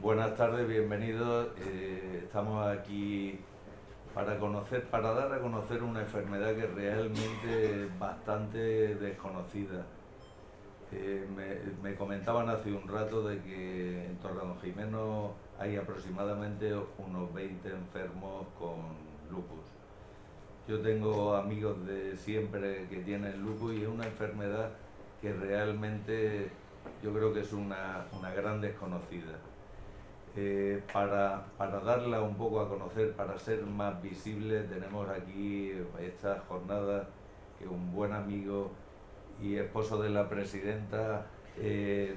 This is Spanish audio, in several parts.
Buenas tardes, bienvenidos. Estamos aquí para dar a conocer una enfermedad que realmente es bastante desconocida. Me comentaban hace un rato de que en Torredonjimeno hay aproximadamente unos 20 enfermos con lupus. Yo tengo amigos de siempre que tienen lupus y es una enfermedad que realmente yo creo que es una gran desconocida. Para darla un poco a conocer, para ser más visible, tenemos aquí esta jornada que un buen amigo y esposo de la presidenta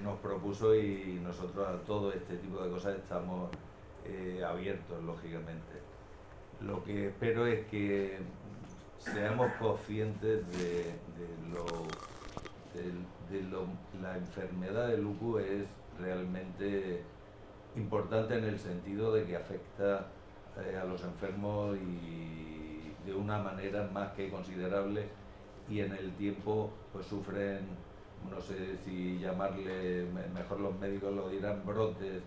nos propuso, y nosotros a todo este tipo de cosas estamos abiertos, lógicamente. Lo que espero es que seamos conscientes de la enfermedad de lupus es realmente importante en el sentido de que afecta a los enfermos y de una manera más que considerable, y en el tiempo pues sufren, no sé si llamarle, mejor los médicos lo dirán, brotes,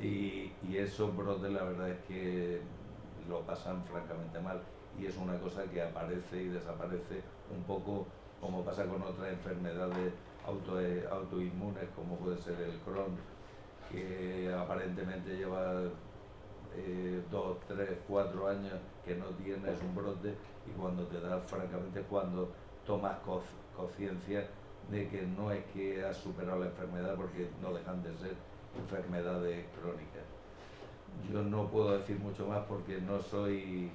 y esos brotes la verdad es que lo pasan francamente mal, y es una cosa que aparece y desaparece un poco como pasa con otras enfermedades autoinmunes como puede ser el Crohn, que aparentemente lleva 2, 3, 4 años que no tienes un brote, y cuando te da, francamente, cuando tomas conciencia de que no es que has superado la enfermedad, porque no dejan de ser enfermedades crónicas. Yo no puedo decir mucho más porque no soy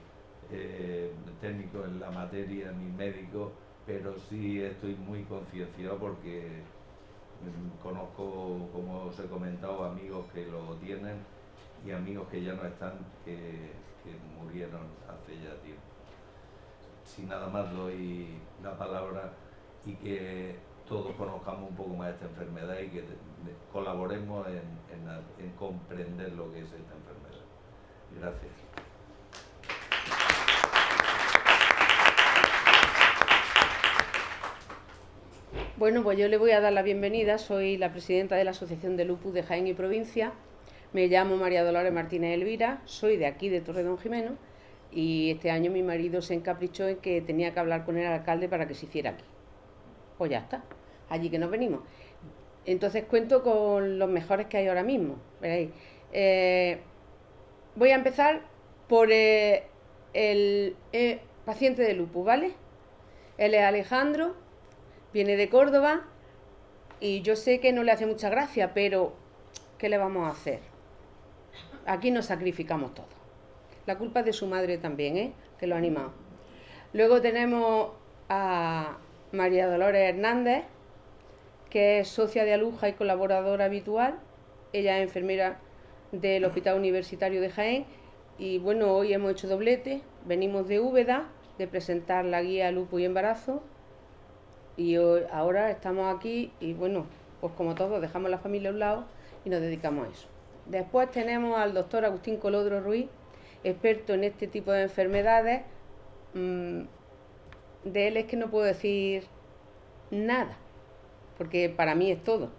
técnico en la materia ni médico, pero sí estoy muy concienciado porque conozco, como os he comentado, amigos que lo tienen y amigos que ya no están, que murieron hace ya tiempo. Sin nada más doy la palabra, y que todos conozcamos un poco más esta enfermedad y que colaboremos en comprender lo que es esta enfermedad. Gracias. Bueno, pues yo le voy a dar la bienvenida. Soy la presidenta de la Asociación de Lupus de Jaén y Provincia. Me llamo María Dolores Martínez Elvira, soy de aquí, de Torredonjimeno, y este año mi marido se encaprichó en que tenía que hablar con el alcalde para que se hiciera aquí. Pues ya está, allí que nos venimos. Entonces cuento con los mejores que hay ahora mismo. Veréis. Voy a empezar por el paciente de lupus, ¿vale? Él es Alejandro, viene de Córdoba, y yo sé que no le hace mucha gracia, pero ¿qué le vamos a hacer? Aquí nos sacrificamos todos. La culpa es de su madre también, que lo ha animado. Luego tenemos a María Dolores Hernández, que es socia de Aluja y colaboradora habitual. Ella es enfermera del Hospital Universitario de Jaén, y bueno, hoy hemos hecho doblete. Venimos de Úbeda, de presentar la guía Lupus y Embarazo, y ahora estamos aquí, y bueno, pues como todos dejamos la familia a un lado y nos dedicamos a eso. Después tenemos al doctor Agustín Colodro Ruiz, experto en este tipo de enfermedades. De él es que no puedo decir nada, porque para mí es todo.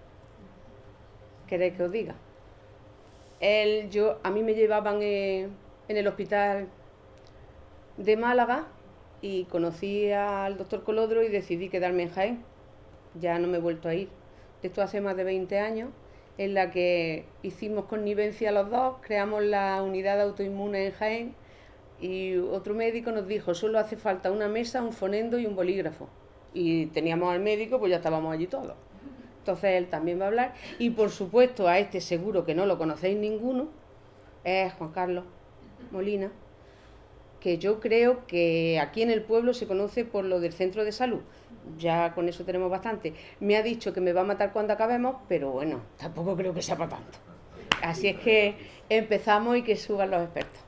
¿Queréis que os diga? A mí me llevaban en el hospital de Málaga, y conocí al doctor Colodro y decidí quedarme en Jaén. Ya no me he vuelto a ir. Esto hace más de 20 años, en la que hicimos connivencia los dos, creamos la unidad de autoinmunes en Jaén, y otro médico nos dijo, solo hace falta una mesa, un fonendo y un bolígrafo. Y teníamos al médico, pues ya estábamos allí todos. Entonces él también va a hablar, y por supuesto a este seguro que no lo conocéis ninguno, es Juan Carlos Molina, que yo creo que aquí en el pueblo se conoce por lo del centro de salud. Ya con eso tenemos bastante. Me ha dicho que me va a matar cuando acabemos, pero bueno, tampoco creo que sea para tanto. Así es que empezamos, y que suban los expertos.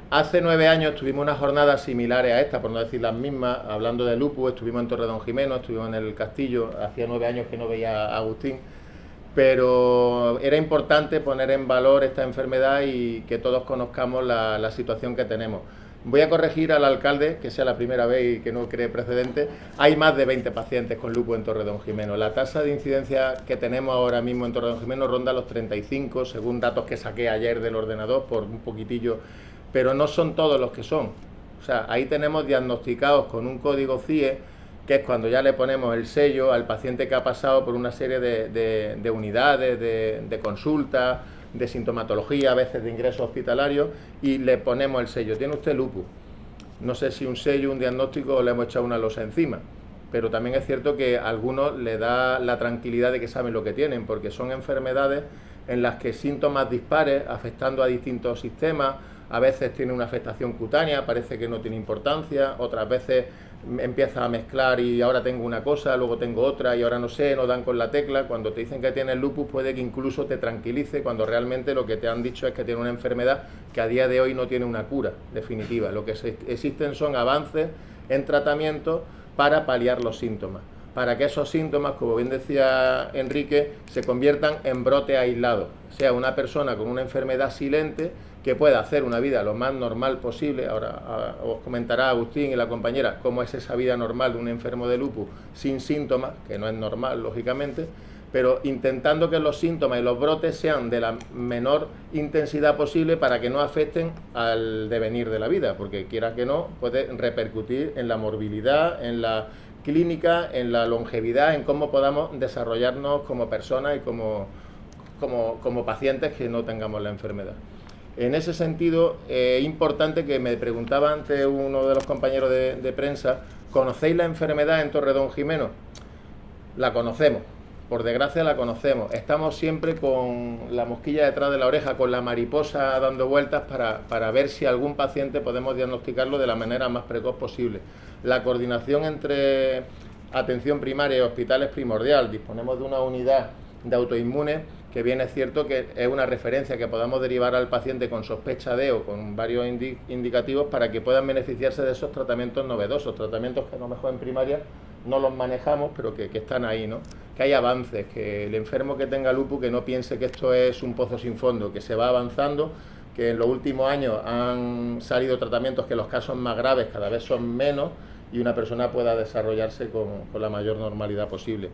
Hace 9 años tuvimos unas jornadas similares a esta, por no decir las mismas, hablando de lupus. Estuvimos en Torredonjimeno, estuvimos en el Castillo. Hacía 9 años que no veía a Agustín, pero era importante poner en valor esta enfermedad y que todos conozcamos la situación que tenemos. Voy a corregir al alcalde, que sea la primera vez y que no cree precedente. Hay más de 20 pacientes con lupus en Torredonjimeno. La tasa de incidencia que tenemos ahora mismo en Torredonjimeno ronda los 35, según datos que saqué ayer del ordenador, por un poquitillo, pero no son todos los que son. O sea, ahí tenemos diagnosticados con un código CIE, que es cuando ya le ponemos el sello al paciente que ha pasado por una serie de unidades, de consultas, de sintomatología, a veces de ingresos hospitalarios, y le ponemos el sello. ¿Tiene usted lupus? No sé si un sello, un diagnóstico, o le hemos echado una losa encima, pero también es cierto que a algunos le da la tranquilidad de que saben lo que tienen, porque son enfermedades en las que síntomas dispares, afectando a distintos sistemas, a veces tiene una afectación cutánea, parece que no tiene importancia, otras veces empieza a mezclar y ahora tengo una cosa, luego tengo otra y ahora no sé, no dan con la tecla. Cuando te dicen que tienes lupus puede que incluso te tranquilice, cuando realmente lo que te han dicho es que tiene una enfermedad que a día de hoy no tiene una cura definitiva. Lo que existen son avances en tratamiento para paliar los síntomas, para que esos síntomas, como bien decía Enrique, se conviertan en brotes aislados, sea una persona con una enfermedad silente que pueda hacer una vida lo más normal posible. Ahora os comentará Agustín y la compañera cómo es esa vida normal de un enfermo de lupus sin síntomas, que no es normal, lógicamente, pero intentando que los síntomas y los brotes sean de la menor intensidad posible para que no afecten al devenir de la vida, porque quiera que no, puede repercutir en la morbilidad, en la clínica, en la longevidad, en cómo podamos desarrollarnos como personas y como pacientes que no tengamos la enfermedad. En ese sentido, es importante, que me preguntaba antes uno de los compañeros de prensa, ¿conocéis la enfermedad en Torredonjimeno? La conocemos, por desgracia la conocemos. Estamos siempre con la mosquilla detrás de la oreja, con la mariposa dando vueltas para ver si algún paciente podemos diagnosticarlo de la manera más precoz posible. La coordinación entre atención primaria y hospital es primordial. Disponemos de una unidad de autoinmunes, que bien es cierto que es una referencia que podamos derivar al paciente con sospecha de o con varios indicativos para que puedan beneficiarse de esos tratamientos novedosos, tratamientos que a lo mejor en primaria no los manejamos, pero que están ahí, ¿no? Que hay avances, que el enfermo que tenga lupus que no piense que esto es un pozo sin fondo, que se va avanzando, que en los últimos años han salido tratamientos que los casos más graves cada vez son menos y una persona pueda desarrollarse con la mayor normalidad posible.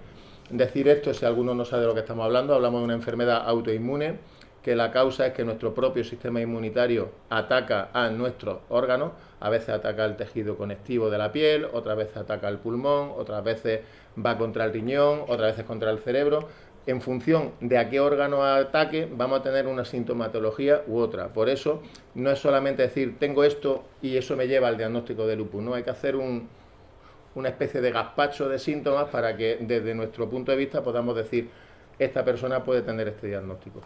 Decir esto, si alguno no sabe de lo que estamos hablando, hablamos de una enfermedad autoinmune, que la causa es que nuestro propio sistema inmunitario ataca a nuestros órganos, a veces ataca al tejido conectivo de la piel, otras veces ataca al pulmón, otras veces va contra el riñón, otras veces contra el cerebro. En función de a qué órgano ataque, vamos a tener una sintomatología u otra. Por eso, no es solamente decir, tengo esto y eso me lleva al diagnóstico de lupus, no, hay que hacer una especie de gazpacho de síntomas para que desde nuestro punto de vista podamos decir, esta persona puede tener este diagnóstico.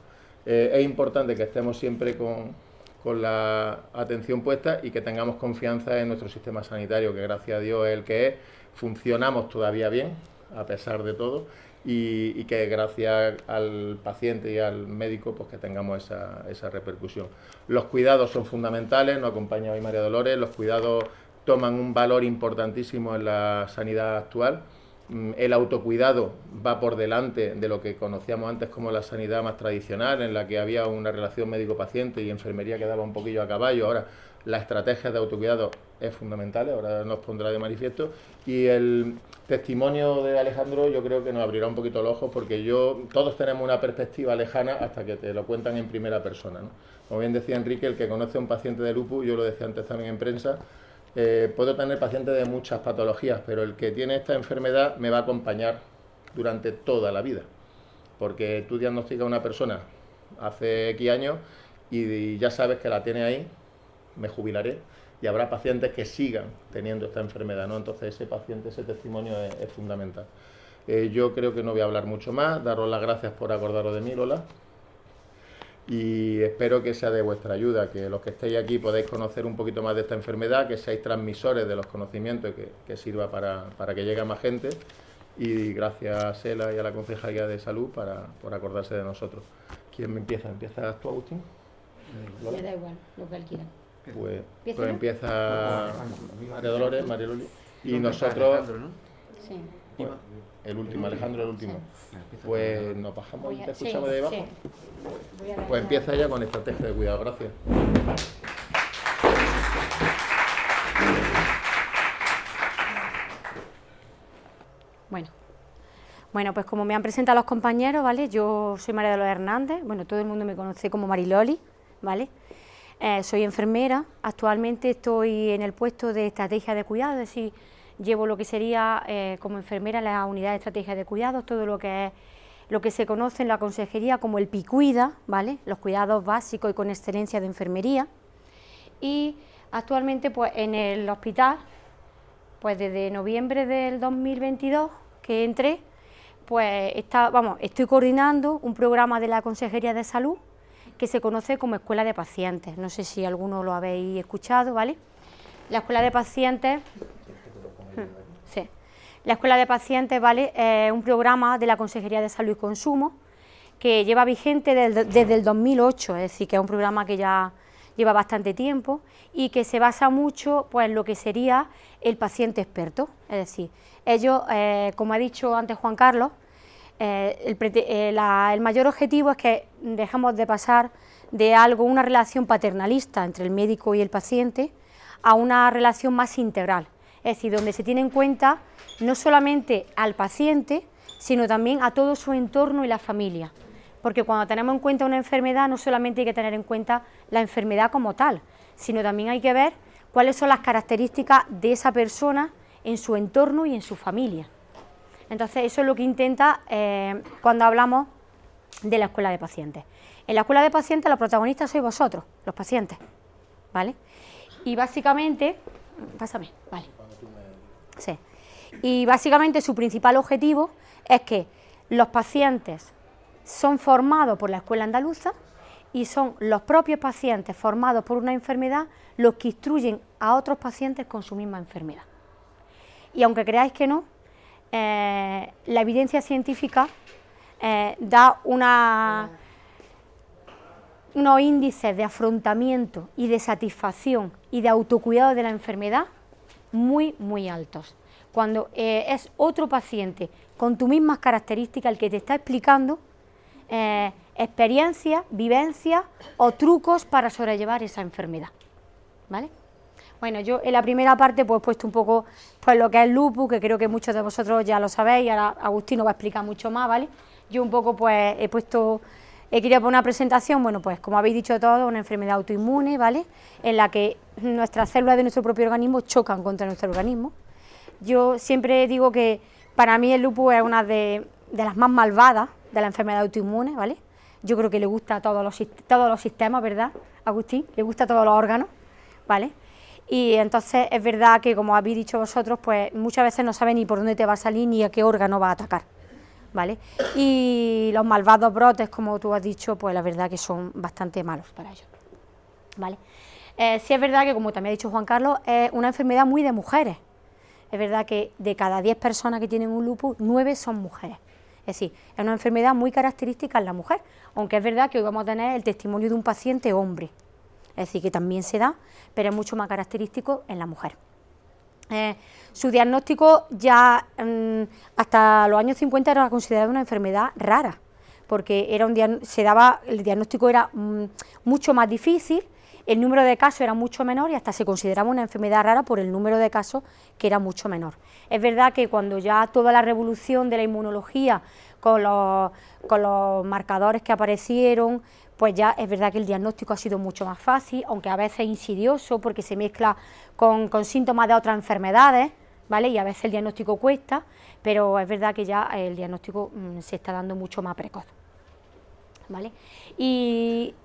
Es importante que estemos siempre con la atención puesta y que tengamos confianza en nuestro sistema sanitario, que gracias a Dios es el que es. Funcionamos todavía bien, a pesar de todo, y que gracias al paciente y al médico pues que tengamos esa repercusión. Los cuidados son fundamentales, nos acompaña hoy María Dolores, los cuidados toman un valor importantísimo en la sanidad actual. El autocuidado va por delante de lo que conocíamos antes como la sanidad más tradicional, en la que había una relación médico-paciente y enfermería que daba un poquillo a caballo. Ahora la estrategia de autocuidado es fundamental, ahora nos pondrá de manifiesto, y el testimonio de Alejandro yo creo que nos abrirá un poquito los ojos, porque todos tenemos una perspectiva lejana hasta que te lo cuentan en primera persona, ¿no? Como bien decía Enrique, el que conoce a un paciente de lupus, yo lo decía antes también en prensa, puedo tener pacientes de muchas patologías, pero el que tiene esta enfermedad me va a acompañar durante toda la vida, porque tú diagnosticas a una persona hace X años y ya sabes que la tiene ahí, me jubilaré, y habrá pacientes que sigan teniendo esta enfermedad, ¿no? Entonces ese paciente, ese testimonio es fundamental. Yo creo que no voy a hablar mucho más, daros las gracias por acordaros de mí, Lola, y espero que sea de vuestra ayuda, que los que estéis aquí podáis conocer un poquito más de esta enfermedad, que seáis transmisores de los conocimientos y que sirva para que llegue a más gente, y gracias a Sela y a la Concejalía de Salud por acordarse de nosotros. ¿Quién me empieza? ¿Empiezas tú, Agustín? Me da igual, lo que él quiera. Pues empieza María Dolores, María Luli, y nosotros... Sí. Pues, el último, Alejandro el último. Pues nos bajamos y te escuchamos de debajo. Pues empieza ya con estrategia de cuidado. Gracias. Bueno, pues como me han presentado los compañeros, ¿vale? Yo soy María de los Hernández, bueno, todo el mundo me conoce como Mariloli, ¿vale? Soy enfermera, actualmente estoy en el puesto de estrategia de cuidados, es decir, llevo lo que sería como enfermera la unidad de estrategia de cuidados, todo lo que es lo que se conoce en la consejería como el PICUIDA, ¿vale? Los cuidados básicos y con excelencia de enfermería. Y actualmente pues en el hospital, pues desde noviembre del 2022 que entré, pues estoy coordinando un programa de la Consejería de Salud que se conoce como Escuela de Pacientes. No sé si alguno lo habéis escuchado, ¿vale? La Escuela de Pacientes... Sí. La Escuela de Pacientes, ¿vale?, es un programa de la Consejería de Salud y Consumo que lleva vigente desde el 2008, es decir, que es un programa que ya lleva bastante tiempo y que se basa mucho pues, en lo que sería el paciente experto. Es decir, ellos, como ha dicho antes Juan Carlos, el mayor objetivo es que dejemos de pasar de una relación paternalista entre el médico y el paciente, a una relación más integral, es decir, donde se tiene en cuenta no solamente al paciente, sino también a todo su entorno y la familia, porque cuando tenemos en cuenta una enfermedad no solamente hay que tener en cuenta la enfermedad como tal, sino también hay que ver cuáles son las características de esa persona en su entorno y en su familia. Entonces eso es lo que intenta cuando hablamos de la escuela de pacientes. En la escuela de pacientes los protagonistas sois vosotros, los pacientes, ¿vale? Y básicamente, pásame, vale. Sí. Y básicamente su principal objetivo es que los pacientes son formados por la escuela andaluza y son los propios pacientes formados por una enfermedad los que instruyen a otros pacientes con su misma enfermedad. Y aunque creáis que no, la evidencia científica da unos índices de afrontamiento y de satisfacción y de autocuidado de la enfermedad muy, muy altos. Cuando es otro paciente con tus mismas características el que te está explicando experiencias, vivencias o trucos para sobrellevar esa enfermedad, ¿vale? Bueno, yo en la primera parte pues he puesto un poco pues lo que es el lupus, que creo que muchos de vosotros ya lo sabéis, y ahora Agustín nos va a explicar mucho más, ¿vale? Yo un poco pues quería poner una presentación, bueno, pues como habéis dicho todos, una enfermedad autoinmune, ¿vale?, en la que nuestras células de nuestro propio organismo chocan contra nuestro organismo. Yo siempre digo que para mí el lupus es una de las más malvadas de la enfermedad autoinmune, ¿vale? Yo creo que le gusta a todos los sistemas, ¿verdad, Agustín? Le gusta a todos los órganos, ¿vale? Y entonces es verdad que, como habéis dicho vosotros, pues muchas veces no sabes ni por dónde te va a salir ni a qué órgano va a atacar, ¿vale? Y los malvados brotes, como tú has dicho, pues la verdad que son bastante malos para ellos, ¿vale? Sí es verdad que, como también ha dicho Juan Carlos, es una enfermedad muy de mujeres. Es verdad que de cada 10 personas que tienen un lupus, 9 son mujeres. Es decir, es una enfermedad muy característica en la mujer, aunque es verdad que hoy vamos a tener el testimonio de un paciente hombre. Es decir, que también se da, pero es mucho más característico en la mujer. Su diagnóstico ya hasta los años 50 era considerado una enfermedad rara, porque el diagnóstico era mucho más difícil, el número de casos era mucho menor y hasta se consideraba una enfermedad rara por el número de casos que era mucho menor. Es verdad que cuando ya toda la revolución de la inmunología con los marcadores que aparecieron, pues ya es verdad que el diagnóstico ha sido mucho más fácil, aunque a veces insidioso porque se mezcla con síntomas de otras enfermedades, ¿vale? Y a veces el diagnóstico cuesta, pero es verdad que ya el diagnóstico se está dando mucho más precoz, ¿vale? Y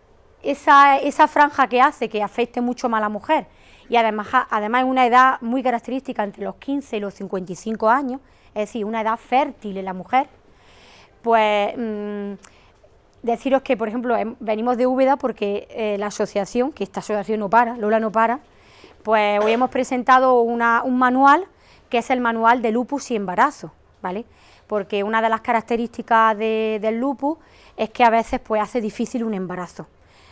esa franja que hace que afecte mucho más a la mujer, y además es una edad muy característica entre los 15 y los 55 años, es decir, una edad fértil en la mujer, pues deciros que, por ejemplo, venimos de Úbeda porque la asociación, que esta asociación no para, Lola no para, pues hoy hemos presentado un manual que es el manual de lupus y embarazo, ¿vale? Porque una de las características del lupus es que a veces pues hace difícil un embarazo.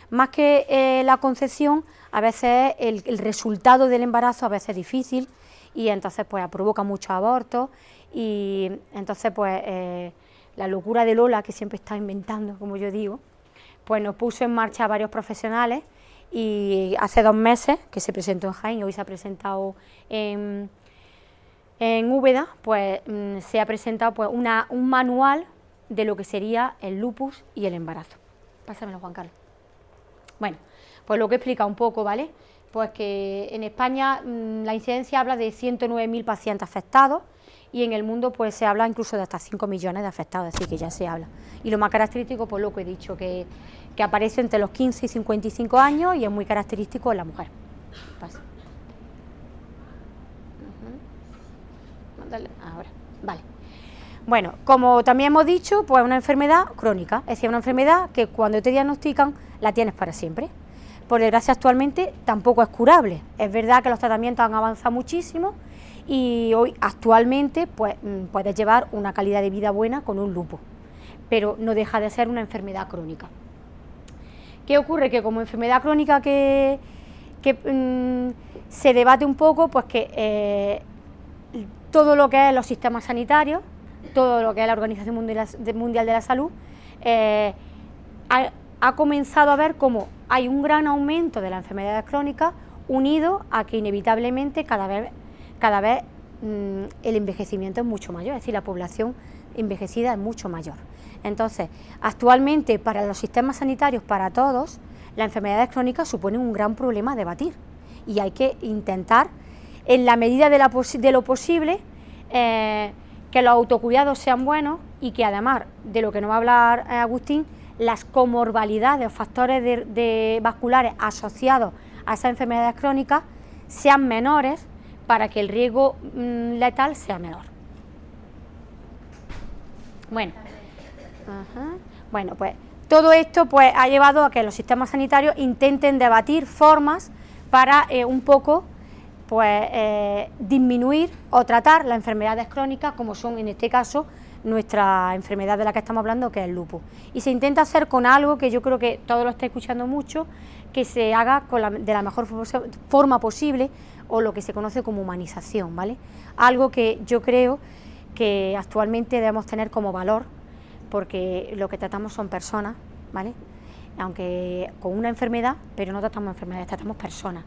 Más que la concepción, a veces el resultado del embarazo a veces es difícil y entonces pues provoca muchos abortos y entonces pues la locura de Lola, que siempre está inventando, como yo digo, pues nos puso en marcha a varios profesionales y hace 2 meses que se presentó en Jaén, hoy se ha presentado en en Úbeda pues se ha presentado pues un manual de lo que sería el lupus y el embarazo. Pásamelo, Juan Carlos. Bueno, pues lo que he explicado un poco, ¿vale? Pues que en España la incidencia habla de 109.000 pacientes afectados y en el mundo pues se habla incluso de hasta 5 millones de afectados, así que ya se habla. Y lo más característico, pues lo que he dicho, que aparece entre los 15 y 55 años y es muy característico en la mujer. Pasa. Ahora, vale. Bueno, como también hemos dicho, pues es una enfermedad crónica, es decir, una enfermedad que cuando te diagnostican la tienes para siempre. Por desgracia actualmente tampoco es curable. Es verdad que los tratamientos han avanzado muchísimo y hoy actualmente pues puedes llevar una calidad de vida buena con un lupus, pero no deja de ser una enfermedad crónica. ¿Qué ocurre? Que como enfermedad crónica que se debate un poco, pues que todo lo que es los sistemas sanitarios, todo lo que es la Organización Mundial de la Salud, ha comenzado a ver cómo hay un gran aumento de las enfermedades crónicas unido a que inevitablemente cada vez el envejecimiento es mucho mayor, es decir, la población envejecida es mucho mayor. Entonces, actualmente para los sistemas sanitarios, para todos, las enfermedades crónicas suponen un gran problema a debatir y hay que intentar, en la medida de lo posible, que los autocuidados sean buenos y que además, de lo que nos va a hablar Agustín, las comorbilidades o factores vasculares asociados a esas enfermedades crónicas sean menores para que el riesgo letal sea menor. Bueno, pues todo esto pues ha llevado a que los sistemas sanitarios intenten debatir formas para un poco pues disminuir o tratar las enfermedades crónicas como son en este caso nuestra enfermedad de la que estamos hablando, que es el lupus. Y se intenta hacer con algo que yo creo que todos lo estáis escuchando mucho, que se haga de la mejor forma posible o lo que se conoce como humanización, ¿vale? Algo que yo creo que actualmente debemos tener como valor, porque lo que tratamos son personas, ¿vale? Aunque con una enfermedad, pero no tratamos enfermedades, tratamos personas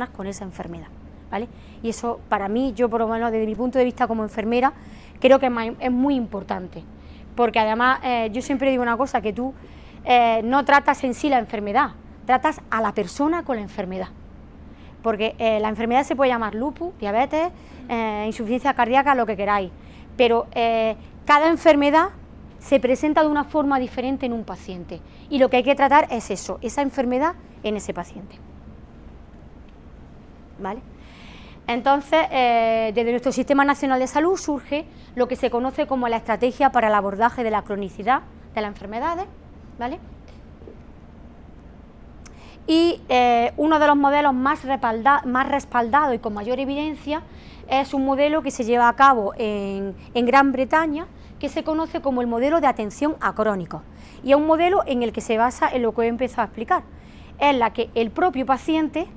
con esa enfermedad, ¿vale? Y eso para mí, yo por lo menos desde mi punto de vista como enfermera, creo que es muy importante, porque además yo siempre digo una cosa, que tú no tratas en sí la enfermedad, tratas a la persona con la enfermedad, porque la enfermedad se puede llamar lupus, diabetes, insuficiencia cardíaca, lo que queráis, pero cada enfermedad se presenta de una forma diferente en un paciente y lo que hay que tratar es eso, esa enfermedad en ese paciente, ¿vale? Entonces, desde nuestro Sistema Nacional de Salud surge lo que se conoce como la estrategia para el abordaje de la cronicidad de las enfermedades, ¿vale? Y uno de los modelos más respaldados y con mayor evidencia es un modelo que se lleva a cabo en Gran Bretaña, que se conoce como el modelo de atención a crónicos. Y es un modelo en el que se basa en lo que he empezado a explicar, en la que el propio paciente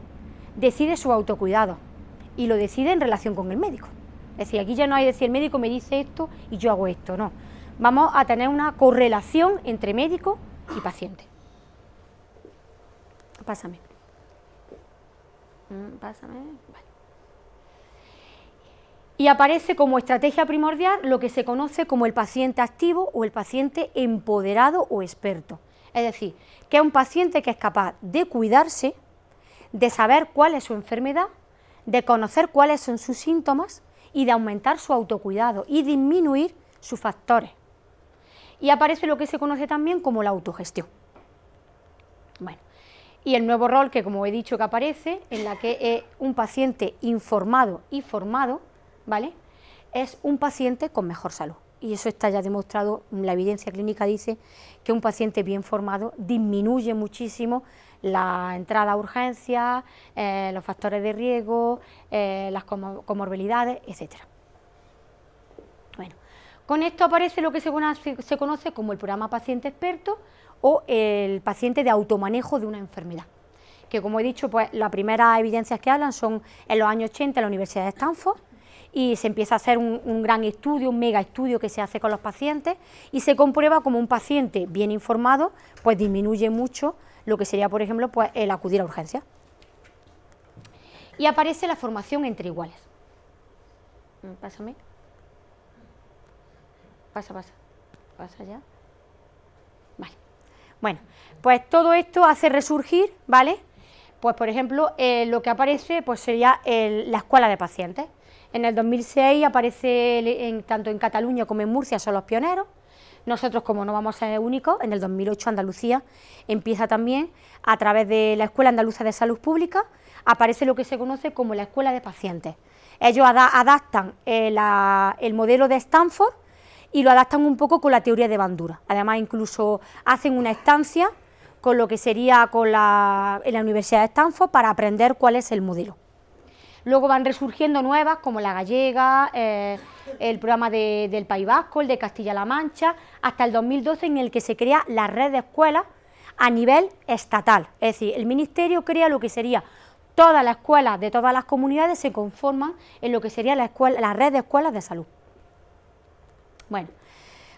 decide su autocuidado y lo decide en relación con el médico. Es decir, aquí ya no hay decir el médico me dice esto y yo hago esto, no. Vamos a tener una correlación entre médico y paciente. Pásame. Vale. Y aparece como estrategia primordial lo que se conoce como el paciente activo o el paciente empoderado o experto. Es decir, que es un paciente que es capaz de cuidarse, de saber cuál es su enfermedad, de conocer cuáles son sus síntomas y de aumentar su autocuidado y disminuir sus factores. Y aparece lo que se conoce también como la autogestión. Bueno, y el nuevo rol que, como he dicho, que aparece, en la que es un paciente informado y formado, ¿vale? Es un paciente con mejor salud. Y eso está ya demostrado, la evidencia clínica dice que un paciente bien formado disminuye muchísimo la entrada a urgencias, los factores de riesgo, las comorbilidades, etc. Bueno, con esto aparece lo que se conoce como el programa paciente experto o el paciente de automanejo de una enfermedad, que como he dicho, pues las primeras evidencias que hablan son en los años 80 en la Universidad de Stanford, y se empieza a hacer un gran estudio, un mega estudio que se hace con los pacientes y se comprueba como un paciente bien informado pues disminuye mucho lo que sería, por ejemplo, pues el acudir a urgencias. Y aparece la formación entre iguales. Pásame. Pasa ya. Vale. Bueno, pues todo esto hace resurgir, ¿vale? Pues por ejemplo, lo que aparece pues sería la escuela de pacientes. En el 2006 aparece tanto en Cataluña como en Murcia, son los pioneros. Nosotros, como no vamos a ser únicos, en el 2008 Andalucía empieza también, a través de la Escuela Andaluza de Salud Pública, aparece lo que se conoce como la escuela de pacientes. Ellos adaptan el modelo de Stanford y lo adaptan un poco con la teoría de Bandura. Además, incluso hacen una estancia con lo que sería en la Universidad de Stanford para aprender cuál es el modelo. Luego van resurgiendo nuevas, como la gallega, el programa del País Vasco, el de Castilla-La Mancha, hasta el 2012, en el que se crea la red de escuelas a nivel estatal. Es decir, el Ministerio crea lo que sería todas las escuelas de todas las comunidades, se conforman en lo que sería la red de escuelas de salud. Bueno,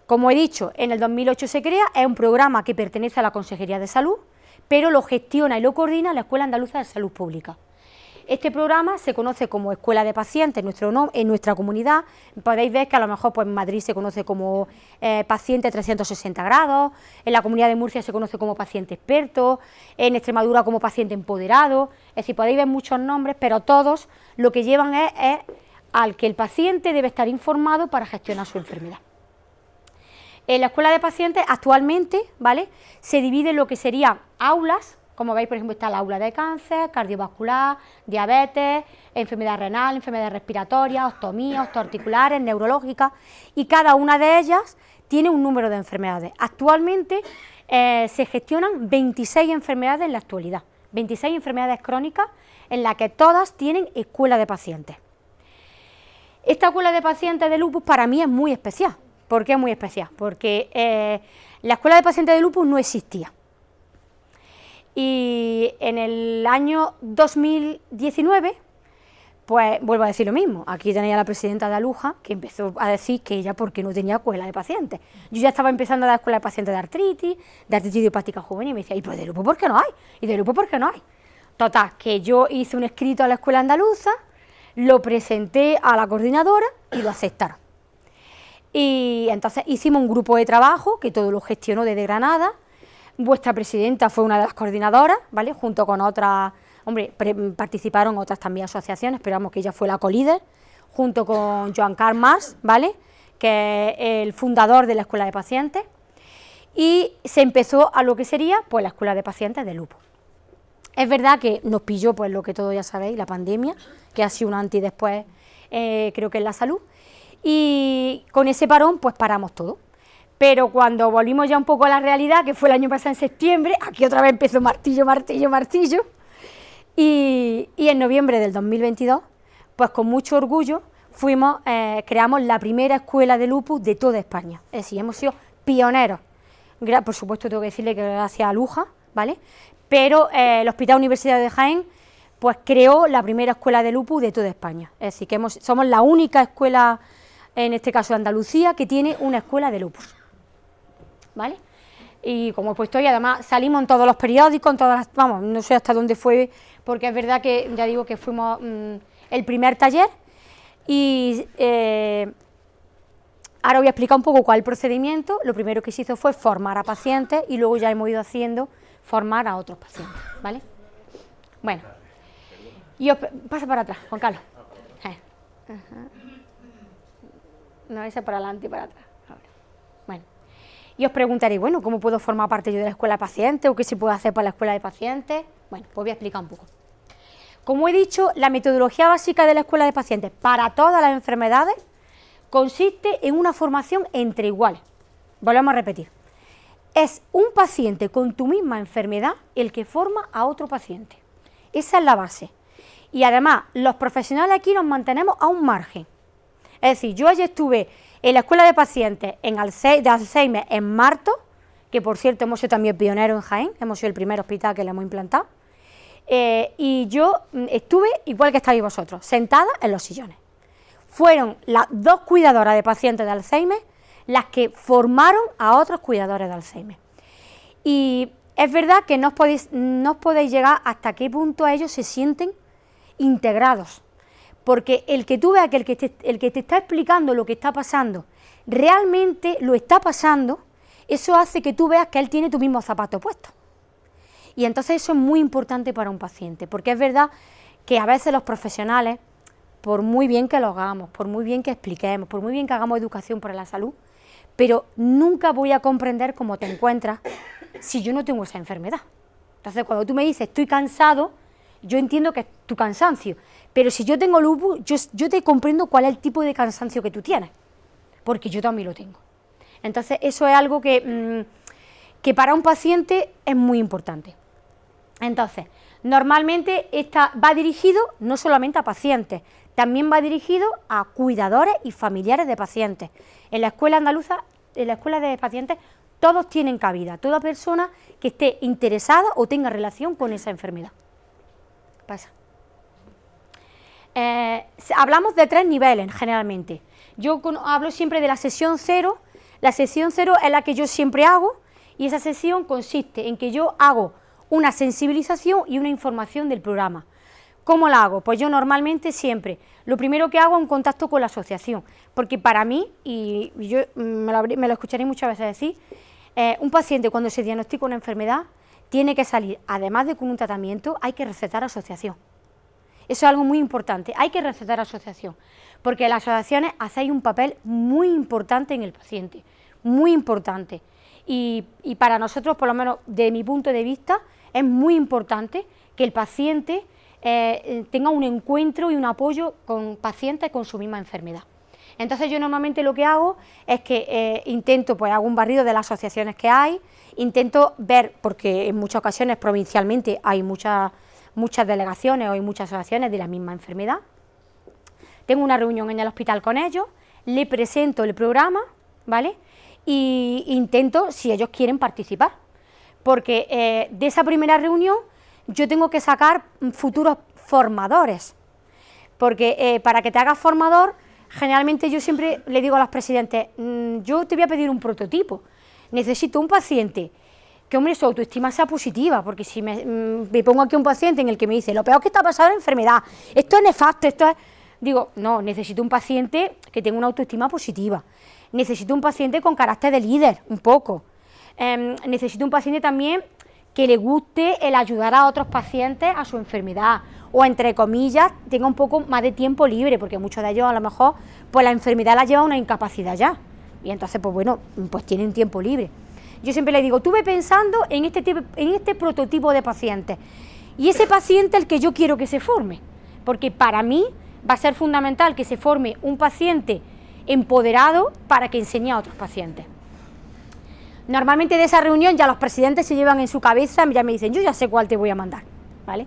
como he dicho, en el 2008 se crea, es un programa que pertenece a la Consejería de Salud, pero lo gestiona y lo coordina la Escuela Andaluza de Salud Pública. Este programa se conoce como Escuela de Pacientes en nuestra comunidad. Podéis ver que a lo mejor pues, en Madrid se conoce como Paciente 360 grados, en la Comunidad de Murcia se conoce como Paciente Experto, en Extremadura como Paciente Empoderado. Es decir, podéis ver muchos nombres, pero todos lo que llevan es al que el paciente debe estar informado para gestionar su enfermedad. En la Escuela de Pacientes actualmente, ¿vale?, se divide en lo que serían aulas. Como veis, por ejemplo, está el aula de cáncer, cardiovascular, diabetes, enfermedad renal, enfermedades respiratorias, ostomía, osteoarticulares, neurológicas, y cada una de ellas tiene un número de enfermedades. Actualmente se gestionan 26 enfermedades en la actualidad, 26 enfermedades crónicas en las que todas tienen escuela de pacientes. Esta escuela de pacientes de lupus para mí es muy especial. ¿Por qué es muy especial? Porque la escuela de pacientes de lupus no existía. Y en el año 2019, pues vuelvo a decir lo mismo. Aquí tenéis a la presidenta de Aluja, que empezó a decir que ella porque no tenía escuela de pacientes. Yo ya estaba empezando a dar escuela de pacientes de artritis idiopática juvenil, y me decía, ¿y pues de lupus por qué no hay? ¿Y de lupus por qué no hay? Total, que yo hice un escrito a la escuela andaluza, lo presenté a la coordinadora y lo aceptaron. Y entonces hicimos un grupo de trabajo que todo lo gestionó desde Granada. Vuestra presidenta fue una de las coordinadoras, ¿vale?, junto con otras, participaron otras también asociaciones, pero vamos que ella fue la colíder, junto con Joan Carl Marx, ¿vale?, que es el fundador de la Escuela de Pacientes, y se empezó a lo que sería pues la Escuela de Pacientes de lupus. Es verdad que nos pilló, pues lo que todos ya sabéis, la pandemia, que ha sido un antes y después, creo que en la salud, y con ese parón pues paramos todo. Pero cuando volvimos ya un poco a la realidad, que fue el año pasado en septiembre, aquí otra vez empezó martillo, y en noviembre del 2022, pues con mucho orgullo, creamos la primera escuela de lupus de toda España. Es decir, hemos sido pioneros. Por supuesto tengo que decirle que gracias a Aluja, ¿vale?, pero el Hospital Universitario de Jaén pues creó la primera escuela de lupus de toda España. Es decir, que somos la única escuela, en este caso de Andalucía, que tiene una escuela de lupus. ¿Vale? Y como he puesto hoy, además salimos en todos los periódicos, vamos, no sé hasta dónde fue, porque es verdad que ya digo que fuimos el primer taller, y ahora voy a explicar un poco cuál es el procedimiento. Lo primero que se hizo fue formar a pacientes y luego ya hemos ido haciendo formar a otros pacientes, ¿vale? Bueno, pasa para atrás, Juan Carlos. No, ese para adelante y para atrás. Bueno. Y os preguntaréis, bueno, ¿cómo puedo formar parte yo de la escuela de pacientes o qué se puede hacer para la escuela de pacientes? Bueno, pues voy a explicar un poco. Como he dicho, la metodología básica de la escuela de pacientes para todas las enfermedades consiste en una formación entre iguales. Volvemos a repetir. Es un paciente con tu misma enfermedad el que forma a otro paciente. Esa es la base. Y además, los profesionales aquí nos mantenemos a un margen. Es decir, yo ayer estuve en la escuela de pacientes de Alzheimer en Marto, que por cierto hemos sido también pioneros en Jaén, hemos sido el primer hospital que le hemos implantado, y yo estuve, igual que estáis vosotros, sentada en los sillones. Fueron las dos cuidadoras de pacientes de Alzheimer las que formaron a otros cuidadores de Alzheimer. Y es verdad que no os podéis llegar hasta qué punto ellos se sienten integrados, porque el que tú veas que el que te está explicando lo que está pasando, realmente lo está pasando, eso hace que tú veas que él tiene tu mismo zapato puesto. Y entonces eso es muy importante para un paciente, porque es verdad que a veces los profesionales, por muy bien que lo hagamos, por muy bien que expliquemos, por muy bien que hagamos educación para la salud, pero nunca voy a comprender cómo te encuentras si yo no tengo esa enfermedad. Entonces, cuando tú me dices estoy cansado, yo entiendo que es tu cansancio, pero si yo tengo lupus, yo te comprendo cuál es el tipo de cansancio que tú tienes, porque yo también lo tengo. Entonces, eso es algo que para un paciente es muy importante. Entonces, normalmente va dirigido no solamente a pacientes, también va dirigido a cuidadores y familiares de pacientes. En la escuela andaluza, en la escuela de pacientes, todos tienen cabida, toda persona que esté interesada o tenga relación con esa enfermedad. Pasa. Hablamos de 3 niveles generalmente. Yo hablo siempre de la sesión 0. La sesión 0 es la que yo siempre hago, y esa sesión consiste en que yo hago una sensibilización y una información del programa. ¿Cómo la hago? Pues yo normalmente siempre, lo primero que hago es un contacto con la asociación, porque para mí, y yo me lo escucharé muchas veces decir, un paciente cuando se diagnostica una enfermedad tiene que salir, además de con un tratamiento, hay que recetar asociación. Eso es algo muy importante, hay que recetar asociación, porque las asociaciones hacéis un papel muy importante en el paciente, muy importante. Y para nosotros, por lo menos de mi punto de vista, es muy importante que el paciente tenga un encuentro y un apoyo con pacientes con su misma enfermedad. Entonces yo normalmente lo que hago es que intento, pues hago un barrido de las asociaciones que hay, intento ver, porque en muchas ocasiones provincialmente hay muchas delegaciones o hay muchas asociaciones de la misma enfermedad. Tengo una reunión en el hospital con ellos, le presento el programa, ¿vale? Y intento si ellos quieren participar, porque de esa primera reunión yo tengo que sacar futuros formadores, porque para que te hagas formador, generalmente yo siempre le digo a los presidentes, yo te voy a pedir un prototipo, necesito un paciente que, hombre, su autoestima sea positiva, porque si me pongo aquí un paciente en el que me dice, lo peor que está pasando es la enfermedad, esto es nefasto, esto es... Digo, no, necesito un paciente que tenga una autoestima positiva, necesito un paciente con carácter de líder, un poco, necesito un paciente también que le guste el ayudar a otros pacientes a su enfermedad, o entre comillas, tenga un poco más de tiempo libre, porque muchos de ellos a lo mejor, pues la enfermedad la lleva a una incapacidad ya, y entonces, pues bueno, pues tienen tiempo libre. Yo siempre le digo, tú ve pensando en este prototipo de paciente, y ese paciente el que yo quiero que se forme, porque para mí va a ser fundamental que se forme un paciente empoderado para que enseñe a otros pacientes. Normalmente de esa reunión ya los presidentes se llevan en su cabeza, ya me dicen, yo ya sé cuál te voy a mandar, ¿vale?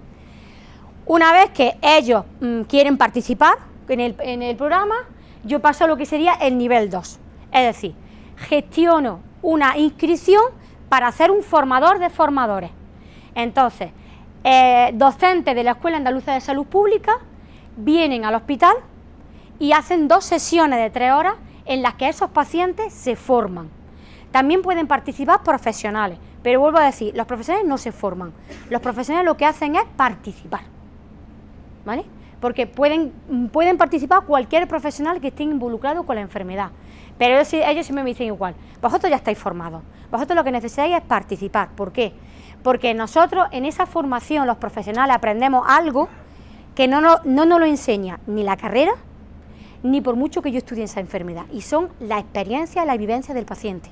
Una vez que ellos quieren participar en el programa, yo paso a lo que sería el nivel 2, es decir, gestiono una inscripción para hacer un formador de formadores. Entonces, docentes de la Escuela Andaluza de Salud Pública vienen al hospital y hacen 2 sesiones de 3 horas en las que esos pacientes se forman. También pueden participar profesionales, pero vuelvo a decir, los profesionales no se forman, los profesionales lo que hacen es participar, ¿vale? Porque pueden participar cualquier profesional que esté involucrado con la enfermedad, pero ellos siempre me dicen igual, vosotros ya estáis formados, vosotros lo que necesitáis es participar. ¿Por qué? Porque nosotros en esa formación, los profesionales, aprendemos algo que no nos lo enseña ni la carrera, ni por mucho que yo estudie esa enfermedad, y son la experiencia y la vivencia del paciente.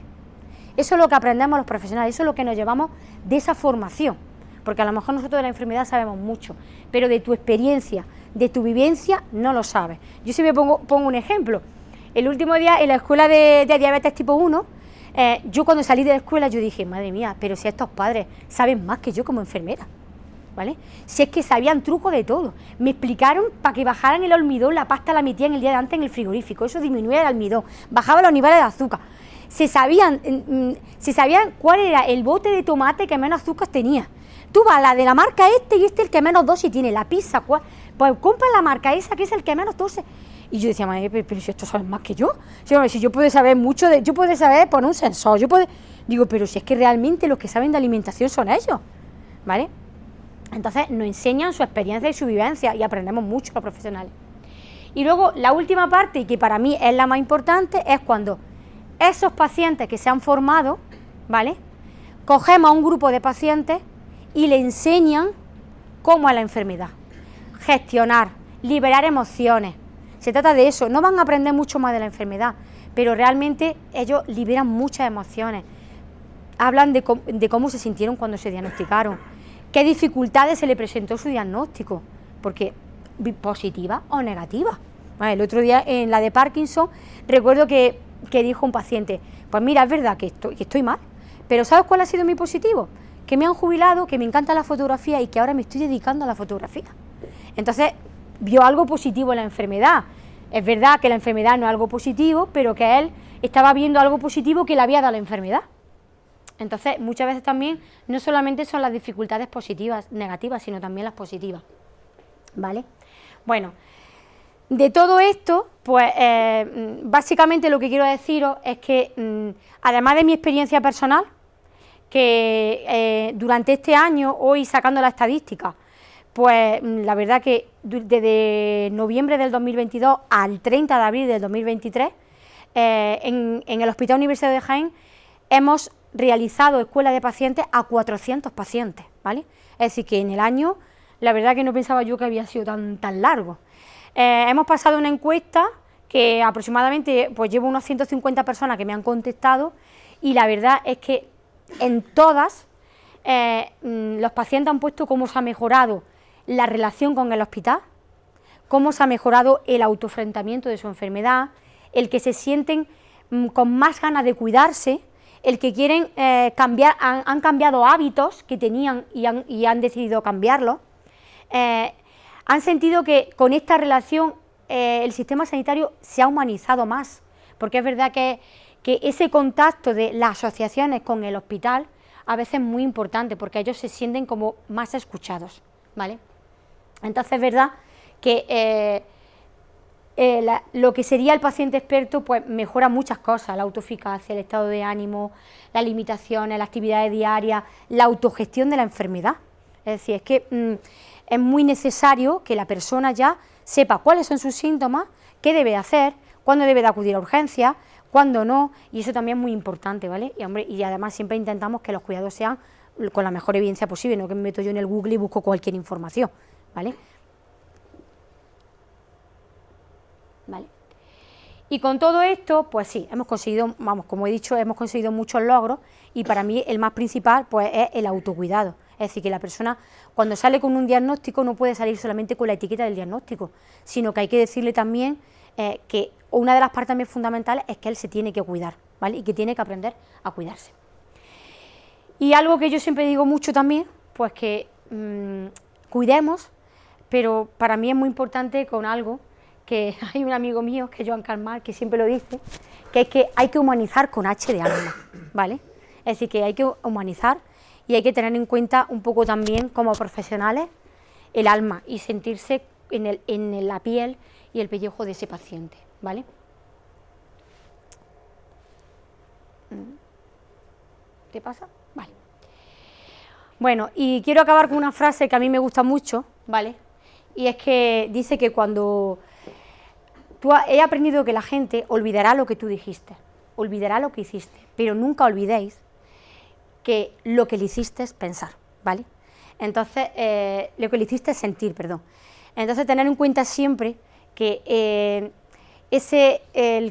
Eso es lo que aprendemos los profesionales, eso es lo que nos llevamos de esa formación, porque a lo mejor nosotros de la enfermedad sabemos mucho, pero de tu experiencia, de tu vivencia, no lo sabes. Yo siempre pongo un ejemplo. El último día en la escuela de diabetes tipo 1, yo cuando salí de la escuela yo dije, madre mía, pero si estos padres saben más que yo como enfermera, ¿vale? Si es que sabían truco de todo. Me explicaron para que bajaran el almidón, la pasta la metían el día de antes en el frigorífico, eso disminuía el almidón, bajaba los niveles de azúcar. Se sabían cuál era el bote de tomate que menos azúcar tenía. Tú vas a la de la marca y el que menos dosis tiene, la pizza, pues compra la marca esa que es el que menos dosis. Y yo decía, madre, pero si esto sabes más que yo, si yo puedo saber mucho, yo puedo saber poner un sensor, digo, pero si es que realmente los que saben de alimentación son ellos, ¿vale? Entonces nos enseñan su experiencia y su vivencia y aprendemos mucho los profesionales. Y luego la última parte, y que para mí es la más importante, es cuando esos pacientes que se han formado, ¿vale?, cogemos a un grupo de pacientes y le enseñan cómo es la enfermedad, gestionar, liberar emociones. Se trata de eso, no van a aprender mucho más de la enfermedad, pero realmente ellos liberan muchas emociones. Hablan de cómo se sintieron cuando se diagnosticaron, qué dificultades se le presentó su diagnóstico, porque positiva o negativa. Bueno, el otro día en la de Parkinson recuerdo que dijo un paciente, pues mira, es verdad que estoy mal, pero ¿sabes cuál ha sido mi positivo? Que me han jubilado, que me encanta la fotografía y que ahora me estoy dedicando a la fotografía. Entonces vio algo positivo en la enfermedad. Es verdad que la enfermedad no es algo positivo, pero que él estaba viendo algo positivo que le había dado la enfermedad. Entonces, muchas veces también no solamente son las dificultades positivas, negativas, sino también las positivas, ¿vale? Bueno, de todo esto, pues básicamente lo que quiero deciros es que, además de mi experiencia personal, que durante este año, hoy sacando la estadística, pues la verdad que desde noviembre del 2022 al 30 de abril del 2023, en el Hospital Universitario de Jaén hemos realizado escuela de pacientes a 400 pacientes, ¿vale? Es decir, que en el año, la verdad que no pensaba yo que había sido tan largo. Hemos pasado una encuesta que aproximadamente, pues llevo unas 150 personas que me han contestado y la verdad es que en todas los pacientes han puesto cómo se ha mejorado la relación con el hospital, cómo se ha mejorado el autoafrontamiento de su enfermedad, el que se sienten con más ganas de cuidarse, el que quieren cambiar, han cambiado hábitos que tenían y han decidido cambiarlos, han sentido que con esta relación el sistema sanitario se ha humanizado más, porque es verdad que ese contacto de las asociaciones con el hospital a veces es muy importante, porque ellos se sienten como más escuchados, ¿vale? Entonces es verdad que lo que sería el paciente experto pues mejora muchas cosas, la autoeficacia, el estado de ánimo, las limitaciones, las actividades diarias, la autogestión de la enfermedad. Es decir, es que es muy necesario que la persona ya sepa cuáles son sus síntomas, qué debe hacer, cuándo debe de acudir a urgencias, cuándo no, y eso también es muy importante, ¿vale? Y además siempre intentamos que los cuidados sean con la mejor evidencia posible, no que me meto yo en el Google y busco cualquier información, ¿vale? ¿Vale? Y con todo esto, pues sí, hemos conseguido, vamos, como he dicho, hemos conseguido muchos logros y para mí el más principal pues es el autocuidado. Es decir, que la persona cuando sale con un diagnóstico no puede salir solamente con la etiqueta del diagnóstico, sino que hay que decirle también que una de las partes también fundamentales es que él se tiene que cuidar, ¿vale? Y que tiene que aprender a cuidarse. Y algo que yo siempre digo mucho también, pues que cuidemos, pero para mí es muy importante con algo que hay un amigo mío, que es Joan Carmar, que siempre lo dice, que es que hay que humanizar con H de alma, ¿vale? Es decir, que hay que humanizar y hay que tener en cuenta un poco también como profesionales el alma y sentirse en la piel y el pellejo de ese paciente, ¿vale? ¿Qué pasa? Vale. Bueno, y quiero acabar con una frase que a mí me gusta mucho, ¿vale? Y es que dice que cuando he aprendido que la gente olvidará lo que tú dijiste, olvidará lo que hiciste, pero nunca olvidéis que lo que le hiciste es pensar, ¿vale? Entonces, lo que le hiciste es sentir, perdón. Entonces, tener en cuenta siempre que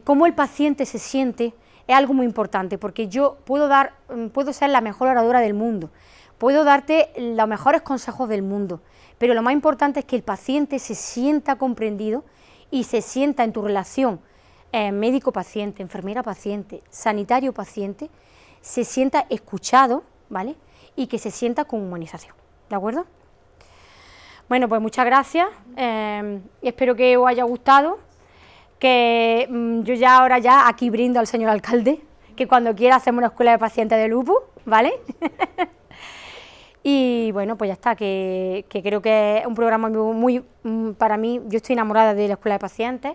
cómo el paciente se siente es algo muy importante, porque yo puedo ser la mejor oradora del mundo, puedo darte los mejores consejos del mundo, pero lo más importante es que el paciente se sienta comprendido y se sienta en tu relación médico-paciente, enfermera-paciente, sanitario-paciente, se sienta escuchado, ¿vale? Y que se sienta con humanización, ¿de acuerdo? Bueno, pues muchas gracias, espero que os haya gustado, que yo ahora aquí brindo al señor alcalde, que cuando quiera hacemos una escuela de pacientes de lupus, ¿vale? Y bueno, pues ya está, que creo que es un programa muy, para mí, yo estoy enamorada de la escuela de pacientes,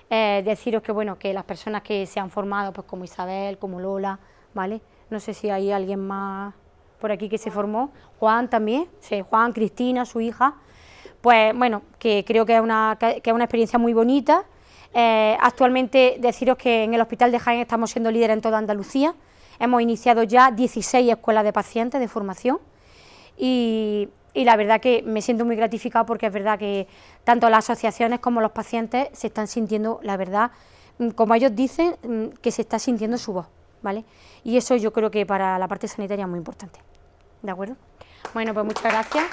deciros que bueno, que las personas que se han formado, pues como Isabel, como Lola, ¿vale? No sé si hay alguien más por aquí que se formó, Juan también, sí, Juan, Cristina, su hija, pues bueno, que creo que es una experiencia muy bonita. Actualmente deciros que en el Hospital de Jaén estamos siendo líderes en toda Andalucía. Hemos iniciado ya 16 escuelas de pacientes de formación y la verdad que me siento muy gratificada porque es verdad que tanto las asociaciones como los pacientes se están sintiendo, la verdad, como ellos dicen, que se está sintiendo su voz, ¿vale? Y eso yo creo que para la parte sanitaria es muy importante, ¿de acuerdo? Bueno, pues muchas gracias.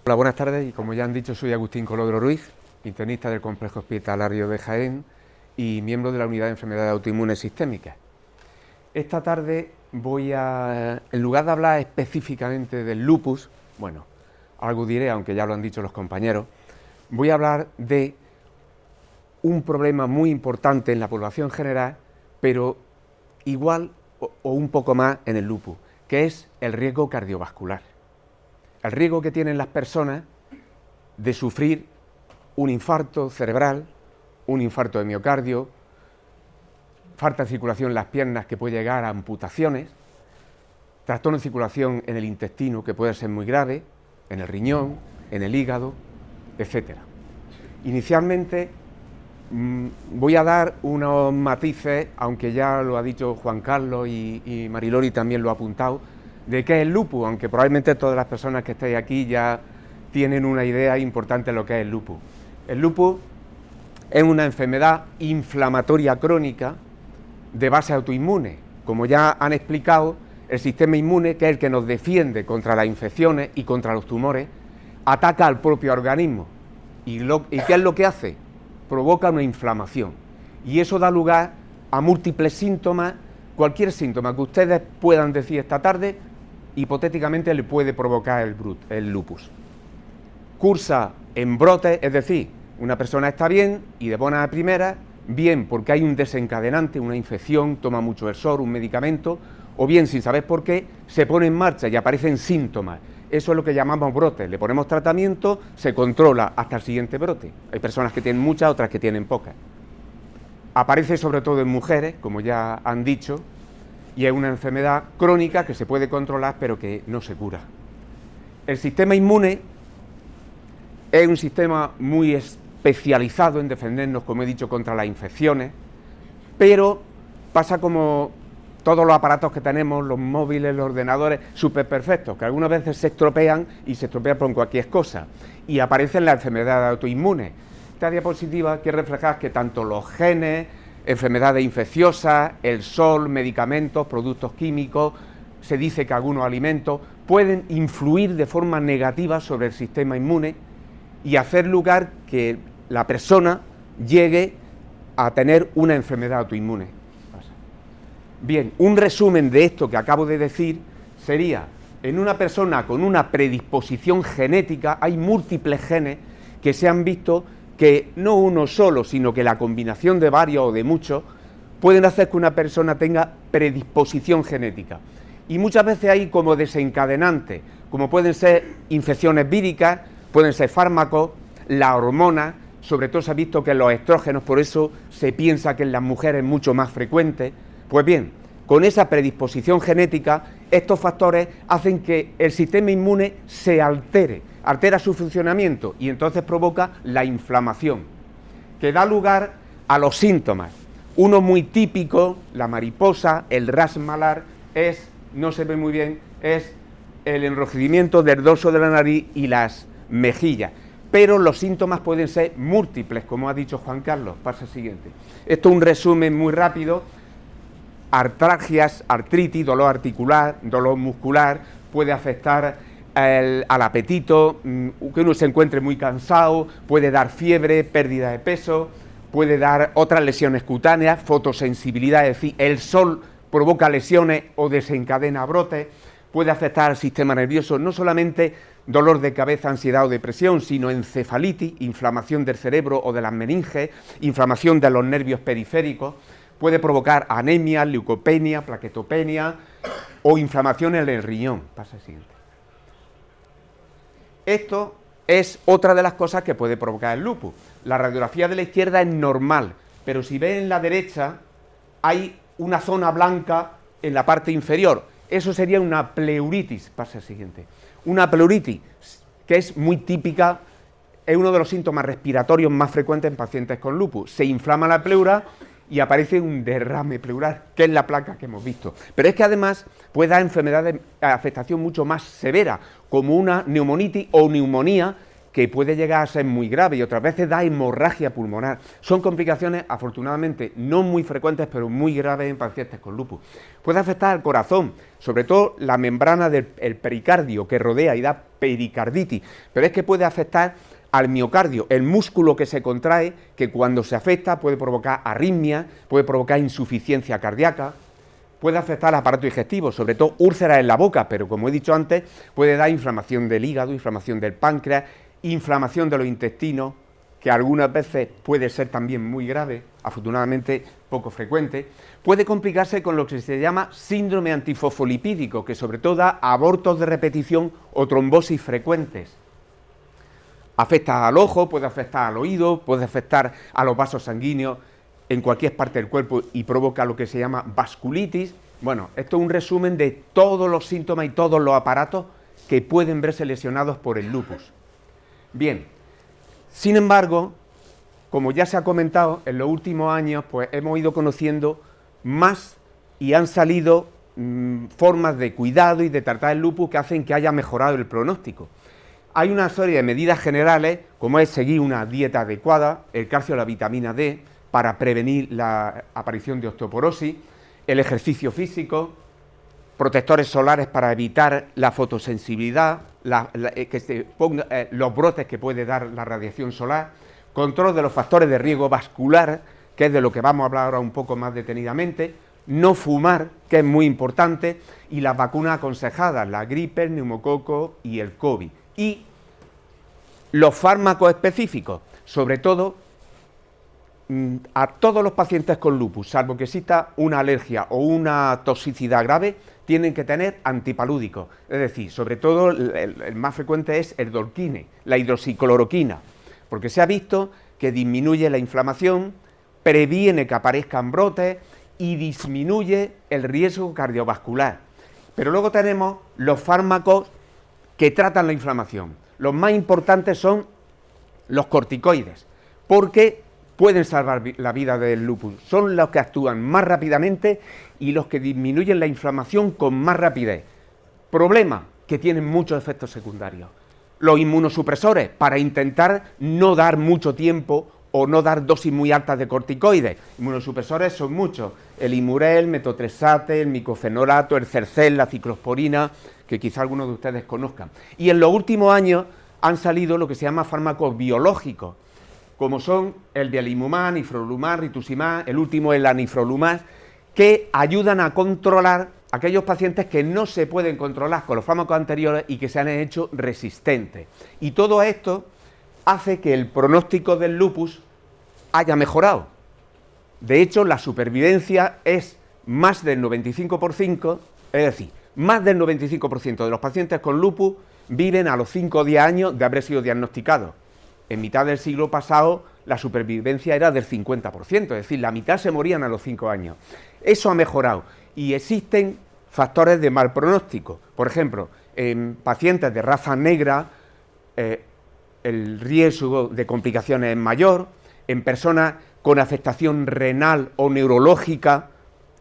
Hola, buenas tardes, y como ya han dicho, soy Agustín Colodro Ruiz, internista del Complejo Hospitalario de Jaén y miembro de la Unidad de Enfermedades Autoinmunes Sistémicas. Esta tarde voy a, en lugar de hablar específicamente del lupus, bueno, algo diré, aunque ya lo han dicho los compañeros, voy a hablar de un problema muy importante en la población general, pero igual o un poco más en el lupus, que es el riesgo cardiovascular. El riesgo que tienen las personas de sufrir un infarto cerebral, un infarto de miocardio, falta de circulación en las piernas que puede llegar a amputaciones, trastorno de circulación en el intestino que puede ser muy grave, en el riñón, en el hígado, etc. Inicialmente voy a dar unos matices, aunque ya lo ha dicho Juan Carlos y Marilori también lo ha apuntado, de qué es el lupus, aunque probablemente todas las personas que estáis aquí ya tienen una idea importante de lo que es el lupus. El lupus es una enfermedad inflamatoria crónica de base autoinmune. Como ya han explicado, el sistema inmune, que es el que nos defiende contra las infecciones y contra los tumores, ataca al propio organismo. ¿Y qué es lo que hace? Provoca una inflamación. Y eso da lugar a múltiples síntomas. Cualquier síntoma que ustedes puedan decir esta tarde, hipotéticamente le puede provocar el lupus. Cursa en brotes, es decir, una persona está bien y de buena a primera, bien porque hay un desencadenante, una infección, toma mucho el sol, un medicamento, o bien sin saber por qué, se pone en marcha y aparecen síntomas. Eso es lo que llamamos brotes. Le ponemos tratamiento, se controla hasta el siguiente brote. Hay personas que tienen muchas, otras que tienen pocas. Aparece sobre todo en mujeres, como ya han dicho, y es una enfermedad crónica que se puede controlar pero que no se cura. El sistema inmune es un sistema muy especializado en defendernos, como he dicho, contra las infecciones, pero pasa como todos los aparatos que tenemos, los móviles, los ordenadores, súper perfectos, que algunas veces se estropean y se estropean por cualquier cosa, y aparecen las enfermedades autoinmunes. Esta diapositiva quiere reflejar que tanto los genes, enfermedades infecciosas, el sol, medicamentos, productos químicos, se dice que algunos alimentos pueden influir de forma negativa sobre el sistema inmune y hacer lugar que la persona llegue a tener una enfermedad autoinmune. Bien, un resumen de esto que acabo de decir sería, en una persona con una predisposición genética, hay múltiples genes que se han visto que no uno solo, sino que la combinación de varios o de muchos, pueden hacer que una persona tenga predisposición genética. Y muchas veces hay como desencadenantes, como pueden ser infecciones víricas, pueden ser fármacos, la hormona, sobre todo se ha visto que los estrógenos, por eso se piensa que en las mujeres es mucho más frecuente. Pues bien, con esa predisposición genética, estos factores hacen que el sistema inmune se altera su funcionamiento y entonces provoca la inflamación, que da lugar a los síntomas. Uno muy típico, la mariposa, el ras malar, no se ve muy bien, es el enrojecimiento del dorso de la nariz y las mejillas. Pero los síntomas pueden ser múltiples, como ha dicho Juan Carlos. Pasa al siguiente. Esto es un resumen muy rápido. Artralgias, artritis, dolor articular, dolor muscular, puede afectar al apetito, que uno se encuentre muy cansado, puede dar fiebre, pérdida de peso, puede dar otras lesiones cutáneas, fotosensibilidad, es decir, el sol provoca lesiones o desencadena brotes, puede afectar al sistema nervioso, no solamente dolor de cabeza, ansiedad o depresión, sino encefalitis, inflamación del cerebro o de las meninges, inflamación de los nervios periféricos, puede provocar anemia, leucopenia, plaquetopenia o inflamación en el riñón. Pasa al siguiente. Esto es otra de las cosas que puede provocar el lupus. La radiografía de la izquierda es normal, pero si ven en la derecha hay una zona blanca en la parte inferior. eso sería una pleuritis. Pasa al siguiente. Una pleuritis, que es muy típica, es uno de los síntomas respiratorios más frecuentes en pacientes con lupus. Se inflama la pleura y aparece un derrame pleural, que es la placa que hemos visto. Pero es que además puede dar enfermedades de afectación mucho más severa, como una neumonitis o neumonía, que puede llegar a ser muy grave y otras veces da hemorragia pulmonar. Son complicaciones, afortunadamente, no muy frecuentes, pero muy graves en pacientes con lupus. Puede afectar al corazón, sobre todo la membrana del pericardio que rodea y da pericarditis, pero es que puede afectar al miocardio, el músculo que se contrae, que cuando se afecta puede provocar arritmia, puede provocar insuficiencia cardíaca, puede afectar al aparato digestivo, sobre todo úlceras en la boca, pero como he dicho antes, puede dar inflamación del hígado, inflamación del páncreas, inflamación de los intestinos, que algunas veces puede ser también muy grave, afortunadamente poco frecuente. Puede complicarse con lo que se llama síndrome antifosfolipídico, que sobre todo da abortos de repetición o trombosis frecuentes. Afecta al ojo, puede afectar al oído, puede afectar a los vasos sanguíneos en cualquier parte del cuerpo y provoca lo que se llama vasculitis. Bueno, esto es un resumen de todos los síntomas y todos los aparatos que pueden verse lesionados por el lupus. Bien, sin embargo, como ya se ha comentado, en los últimos años pues hemos ido conociendo más y han salido formas de cuidado y de tratar el lupus que hacen que haya mejorado el pronóstico. Hay una serie de medidas generales, como es seguir una dieta adecuada, el calcio y la vitamina D para prevenir la aparición de osteoporosis, el ejercicio físico, protectores solares para evitar la fotosensibilidad, que se ponga, los brotes que puede dar la radiación solar, control de los factores de riesgo vascular, que es de lo que vamos a hablar ahora un poco más detenidamente, no fumar, que es muy importante, y las vacunas aconsejadas, la gripe, el neumococo y el COVID. Y los fármacos específicos, sobre todo a todos los pacientes con lupus, salvo que exista una alergia o una toxicidad grave, tienen que tener antipalúdicos. Es decir, sobre todo el más frecuente es el Dolquine, la hidroxicloroquina, porque se ha visto que disminuye la inflamación, previene que aparezcan brotes y disminuye el riesgo cardiovascular. Pero luego tenemos los fármacos que tratan la inflamación. Los más importantes son los corticoides, porque pueden salvar la vida del lupus. Son los que actúan más rápidamente y los que disminuyen la inflamación con más rapidez. Problema, que tienen muchos efectos secundarios. Los inmunosupresores, para intentar no dar mucho tiempo o no dar dosis muy altas de corticoides. Inmunosupresores son muchos: el Imurel, el metotrexate, el micofenolato, el Cercel, la ciclosporina, que quizá algunos de ustedes conozcan. Y en los últimos años han salido lo que se llama fármacos biológicos, como son el Belimumab, Nifrolumab, Rituximab, el último es la Nifrolumab, que ayudan a controlar aquellos pacientes que no se pueden controlar con los fármacos anteriores y que se han hecho resistentes. Y todo esto hace que el pronóstico del lupus haya mejorado. De hecho, la supervivencia es más del 95%, es decir, más del 95% de los pacientes con lupus viven a los 5 o 10 años de haber sido diagnosticados. En mitad del siglo pasado la supervivencia era del 50%, es decir, la mitad se morían a los 5 años. Eso ha mejorado y existen factores de mal pronóstico. Por ejemplo, en pacientes de raza negra el riesgo de complicaciones es mayor, en personas con afectación renal o neurológica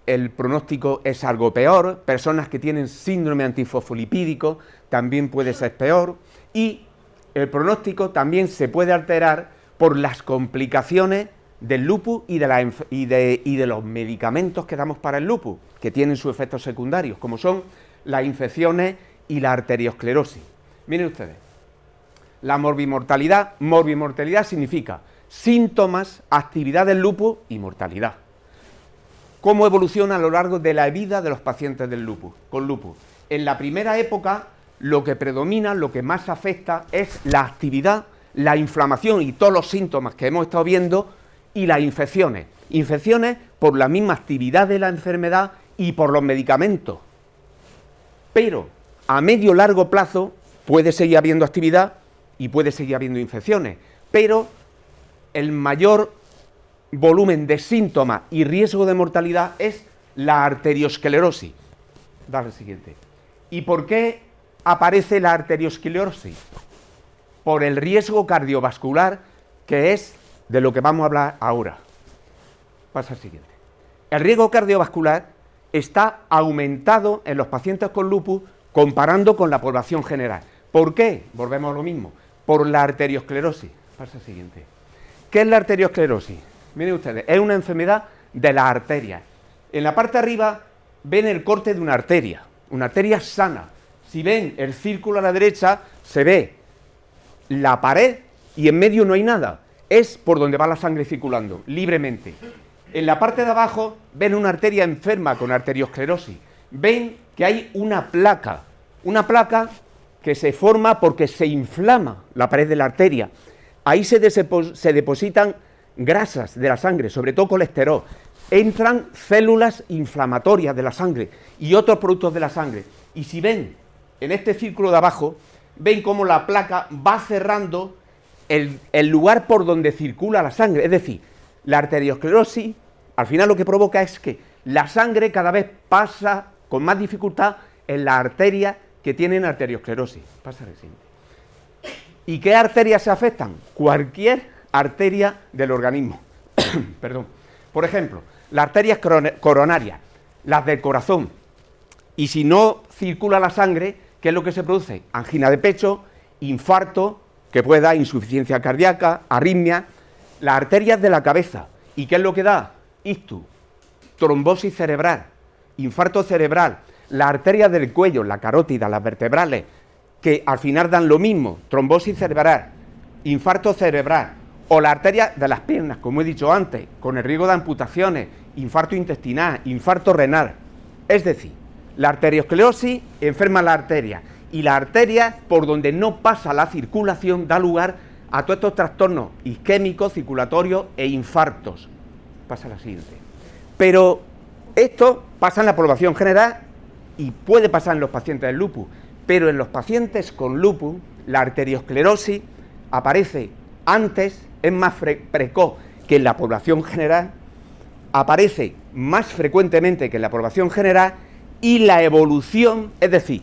el pronóstico es algo peor, personas que tienen síndrome antifosfolipídico también puede ser peor, y el pronóstico también se puede alterar por las complicaciones del lupus y de los medicamentos que damos para el lupus, que tienen sus efectos secundarios, como son las infecciones y la arteriosclerosis. Miren ustedes, la morbimortalidad significa síntomas, actividad del lupus y mortalidad. ¿Cómo evoluciona a lo largo de la vida de los pacientes del lupus, con lupus? En la primera época, lo que predomina, lo que más afecta es la actividad, la inflamación y todos los síntomas que hemos estado viendo y las infecciones. Infecciones por la misma actividad de la enfermedad y por los medicamentos. Pero a medio largo plazo puede seguir habiendo actividad y puede seguir habiendo infecciones, pero el mayor volumen de síntomas y riesgo de mortalidad es la arteriosclerosis. Dale al siguiente. ¿Y por qué aparece la arteriosclerosis? Por el riesgo cardiovascular, que es de lo que vamos a hablar ahora. Pasa al siguiente. El riesgo cardiovascular está aumentado en los pacientes con lupus comparando con la población general. ¿Por qué? Volvemos a lo mismo. Por la arteriosclerosis. Pasa al siguiente. ¿Qué es la arteriosclerosis? Miren ustedes, es una enfermedad de las arterias. En la parte de arriba ven el corte de una arteria sana. Si ven el círculo a la derecha, se ve la pared y en medio no hay nada. Es por donde va la sangre circulando, libremente. En la parte de abajo ven una arteria enferma con arteriosclerosis. Ven que hay una placa que se forma porque se inflama la pared de la arteria. Ahí se depositan grasas de la sangre, sobre todo colesterol. Entran células inflamatorias de la sangre y otros productos de la sangre. Y si ven en este círculo de abajo, ven cómo la placa va cerrando el lugar por donde circula la sangre. Es decir, la arteriosclerosis, al final lo que provoca es que la sangre cada vez pasa con más dificultad en las arterias que tienen arteriosclerosis. Pasa al siguiente. ¿Y qué arterias se afectan? Cualquier arteria del organismo. Perdón. Por ejemplo, las arterias coronarias, las del corazón. Y si no circula la sangre, ¿qué es lo que se produce? Angina de pecho, infarto, que puede dar insuficiencia cardíaca, arritmia. Las arterias de la cabeza. ¿Y qué es lo que da? Ictus, trombosis cerebral, infarto cerebral. Las arterias del cuello, la carótida, las vertebrales, que al final dan lo mismo, trombosis cerebral, infarto cerebral. O las arterias de las piernas, como he dicho antes, con el riesgo de amputaciones, infarto intestinal, infarto renal. Es decir, la arteriosclerosis enferma la arteria y la arteria, por donde no pasa la circulación, da lugar a todos estos trastornos isquémicos, circulatorios e infartos. Pasa a la siguiente. Pero esto pasa en la población general y puede pasar en los pacientes del lupus, pero en los pacientes con lupus la arteriosclerosis aparece antes, es más precoz que en la población general, aparece más frecuentemente que en la población general y la evolución, es decir,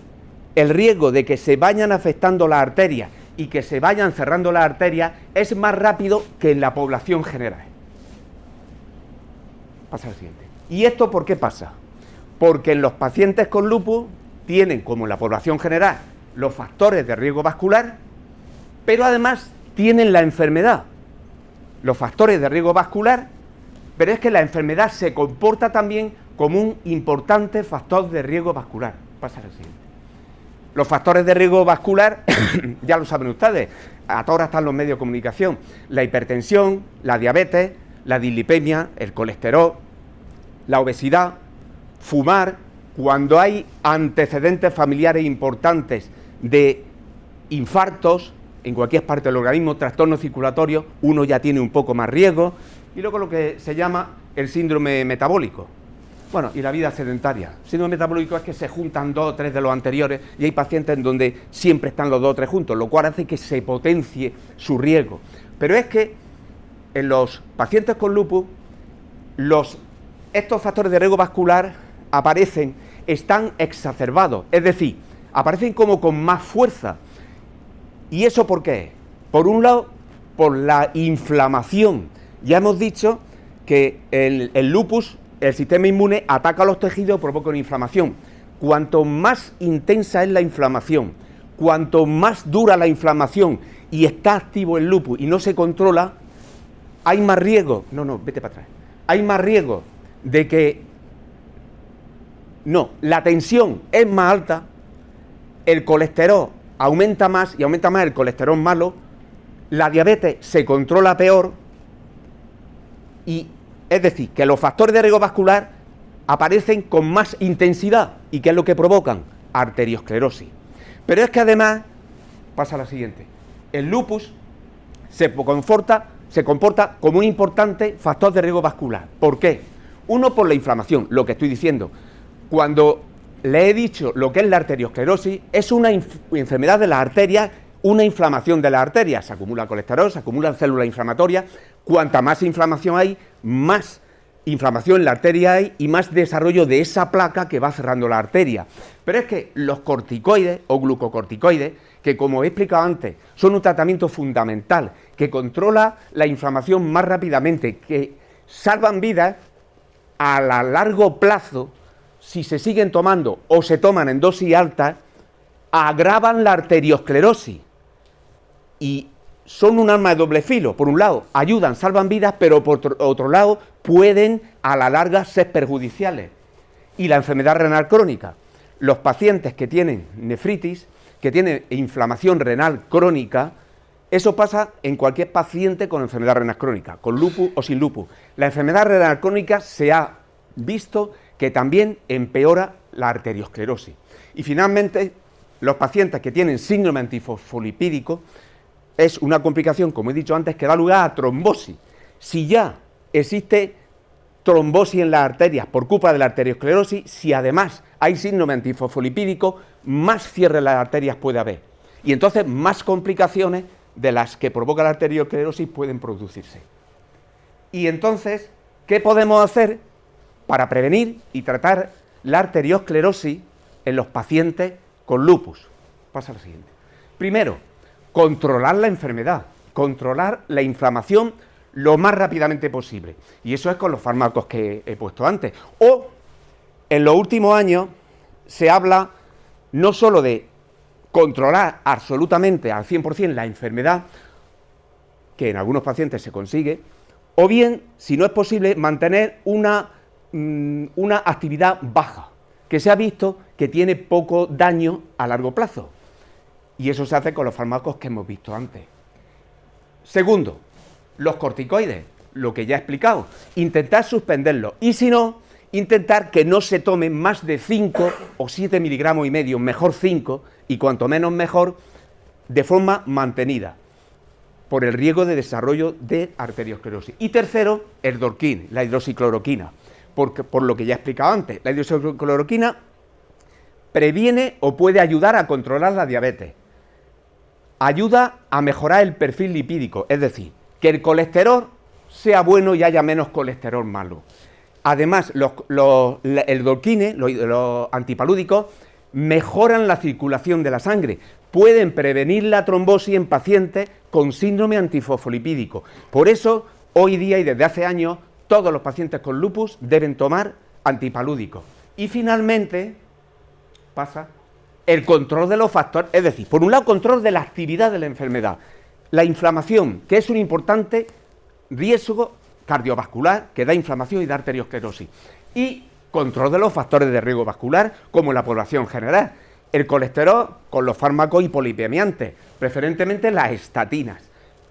el riesgo de que se vayan afectando las arterias y que se vayan cerrando las arterias es más rápido que en la población general. Pasa al siguiente. ¿Y esto por qué pasa? Porque en los pacientes con lupus tienen, como en la población general, los factores de riesgo vascular, pero además tienen la enfermedad. Los factores de riesgo vascular, pero es que la enfermedad se comporta también como un importante factor de riesgo vascular. Pasa al siguiente. Los factores de riesgo vascular, ya lo saben ustedes, a todas horas están los medios de comunicación, la hipertensión, la diabetes, la dislipemia, el colesterol, la obesidad, fumar, cuando hay antecedentes familiares importantes de infartos en cualquier parte del organismo, trastornos circulatorios, uno ya tiene un poco más riesgo, y luego lo que se llama el síndrome metabólico. Bueno, y la vida sedentaria. El síndrome metabólico es que se juntan 2 o 3 de los anteriores y hay pacientes en donde siempre están los 2 o 3 juntos, lo cual hace que se potencie su riesgo. Pero es que en los pacientes con lupus, estos factores de riesgo vascular aparecen, están exacerbados, es decir, aparecen como con más fuerza. ¿Y eso por qué? Por un lado, por la inflamación. Ya hemos dicho que el lupus, el sistema inmune ataca a los tejidos y provoca una inflamación. Cuanto más intensa es la inflamación, cuanto más dura la inflamación y está activo el lupus y no se controla, hay más riesgo. No, vete para atrás. Hay más riesgo de que la tensión es más alta, el colesterol aumenta más y aumenta más el colesterol malo, la diabetes se controla peor y es decir, que los factores de riesgo vascular aparecen con más intensidad. ¿Y qué es lo que provocan? Arteriosclerosis. Pero es que además, pasa a la siguiente, el lupus se comporta como un importante factor de riesgo vascular. ¿Por qué? Uno, por la inflamación, lo que estoy diciendo. Cuando le he dicho lo que es la arteriosclerosis, es una enfermedad de las arterias, una inflamación de las arterias. Se acumula colesterol, se acumulan células inflamatorias. Cuanta más inflamación hay, más inflamación en la arteria hay y más desarrollo de esa placa que va cerrando la arteria. Pero es que los corticoides o glucocorticoides, que como he explicado antes, son un tratamiento fundamental, que controla la inflamación más rápidamente, que salvan vidas a largo plazo, si se siguen tomando o se toman en dosis altas, agravan la arteriosclerosis y son un arma de doble filo. Por un lado, ayudan, salvan vidas, pero por otro lado, pueden a la larga ser perjudiciales. Y la enfermedad renal crónica. Los pacientes que tienen nefritis, que tienen inflamación renal crónica, eso pasa en cualquier paciente con enfermedad renal crónica, con lupus o sin lupus. La enfermedad renal crónica se ha visto que también empeora la arteriosclerosis. Y finalmente, los pacientes que tienen síndrome antifosfolipídico es una complicación, como he dicho antes, que da lugar a trombosis. Si ya existe trombosis en las arterias por culpa de la arteriosclerosis, si además hay síndrome antifosfolipídico, más cierre de las arterias puede haber. Y entonces más complicaciones de las que provoca la arteriosclerosis pueden producirse. Y entonces, ¿qué podemos hacer para prevenir y tratar la arteriosclerosis en los pacientes con lupus? Pasa lo siguiente. Primero, controlar la enfermedad, controlar la inflamación lo más rápidamente posible. Y eso es con los fármacos que he puesto antes. O, en los últimos años, se habla no solo de controlar absolutamente al 100% la enfermedad, que en algunos pacientes se consigue, o bien, si no es posible, mantener una actividad baja, que se ha visto que tiene poco daño a largo plazo. Y eso se hace con los fármacos que hemos visto antes. Segundo, los corticoides, lo que ya he explicado, intentar suspenderlos. Y si no, intentar que no se tomen más de 5 o 7 miligramos y medio, mejor 5, y cuanto menos mejor, de forma mantenida, por el riesgo de desarrollo de arteriosclerosis. Y tercero, el Dorkin, la hidroxicloroquina, por lo que ya he explicado antes. La hidroxicloroquina previene o puede ayudar a controlar la diabetes. Ayuda a mejorar el perfil lipídico, es decir, que el colesterol sea bueno y haya menos colesterol malo. Además, el Dorkine, los antipalúdicos, mejoran la circulación de la sangre, pueden prevenir la trombosis en pacientes con síndrome antifosfolipídico. Por eso, hoy día y desde hace años, todos los pacientes con lupus deben tomar antipalúdicos. Y finalmente, pasa el control de los factores, es decir, por un lado, control de la actividad de la enfermedad, la inflamación, que es un importante riesgo cardiovascular que da inflamación y da arteriosclerosis, y control de los factores de riesgo vascular, como en la población general, el colesterol con los fármacos hipolipemiantes, preferentemente las estatinas.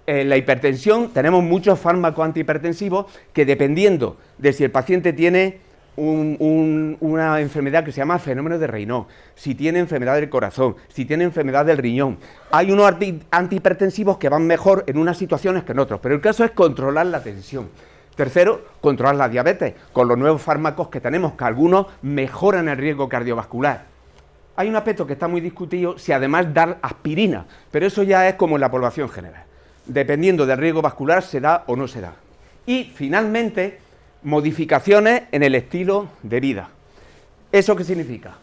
En la hipertensión tenemos muchos fármacos antihipertensivos que, dependiendo de si el paciente tiene una enfermedad que se llama fenómeno de Raynaud, si tiene enfermedad del corazón, si tiene enfermedad del riñón, hay unos antihipertensivos que van mejor en unas situaciones que en otras, pero el caso es controlar la tensión. Tercero, controlar la diabetes, con los nuevos fármacos que tenemos, que algunos mejoran el riesgo cardiovascular. Hay un aspecto que está muy discutido, si además dar aspirina, pero eso ya es como en la población general. Dependiendo del riesgo vascular, se da o no se da. Y, finalmente, modificaciones en el estilo de vida. ¿Eso qué significa?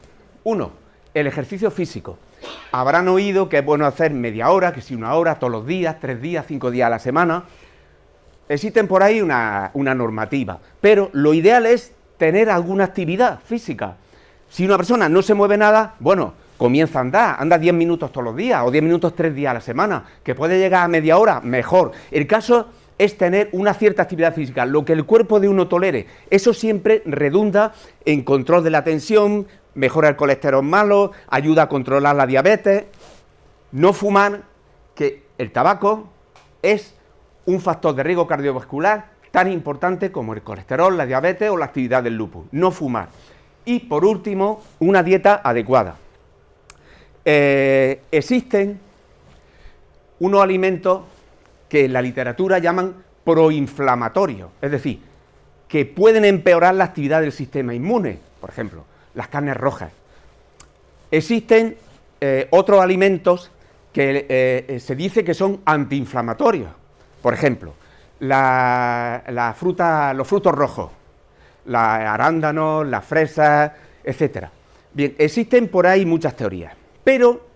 1. El ejercicio físico. Habrán oído que es bueno hacer media hora, que si 1 hora, todos los días, 3 días, 5 días a la semana. Existen por ahí una normativa, pero lo ideal es tener alguna actividad física. Si una persona no se mueve nada, bueno, comienza a andar, anda 10 minutos todos los días, o 10 minutos 3 días a la semana, que puede llegar a media hora, mejor. El caso es tener una cierta actividad física, lo que el cuerpo de uno tolere. Eso siempre redunda en control de la tensión, mejora el colesterol malo, ayuda a controlar la diabetes. No fumar, que el tabaco es un factor de riesgo cardiovascular tan importante como el colesterol, la diabetes o la actividad del lupus. No fumar. Y por último, una dieta adecuada. Existen unos alimentos que en la literatura llaman proinflamatorios, es decir, que pueden empeorar la actividad del sistema inmune, por ejemplo, las carnes rojas. Existen otros alimentos que se dice que son antiinflamatorios, por ejemplo, los frutos rojos, arándanos, las fresas, etcétera. Bien, existen por ahí muchas teorías, pero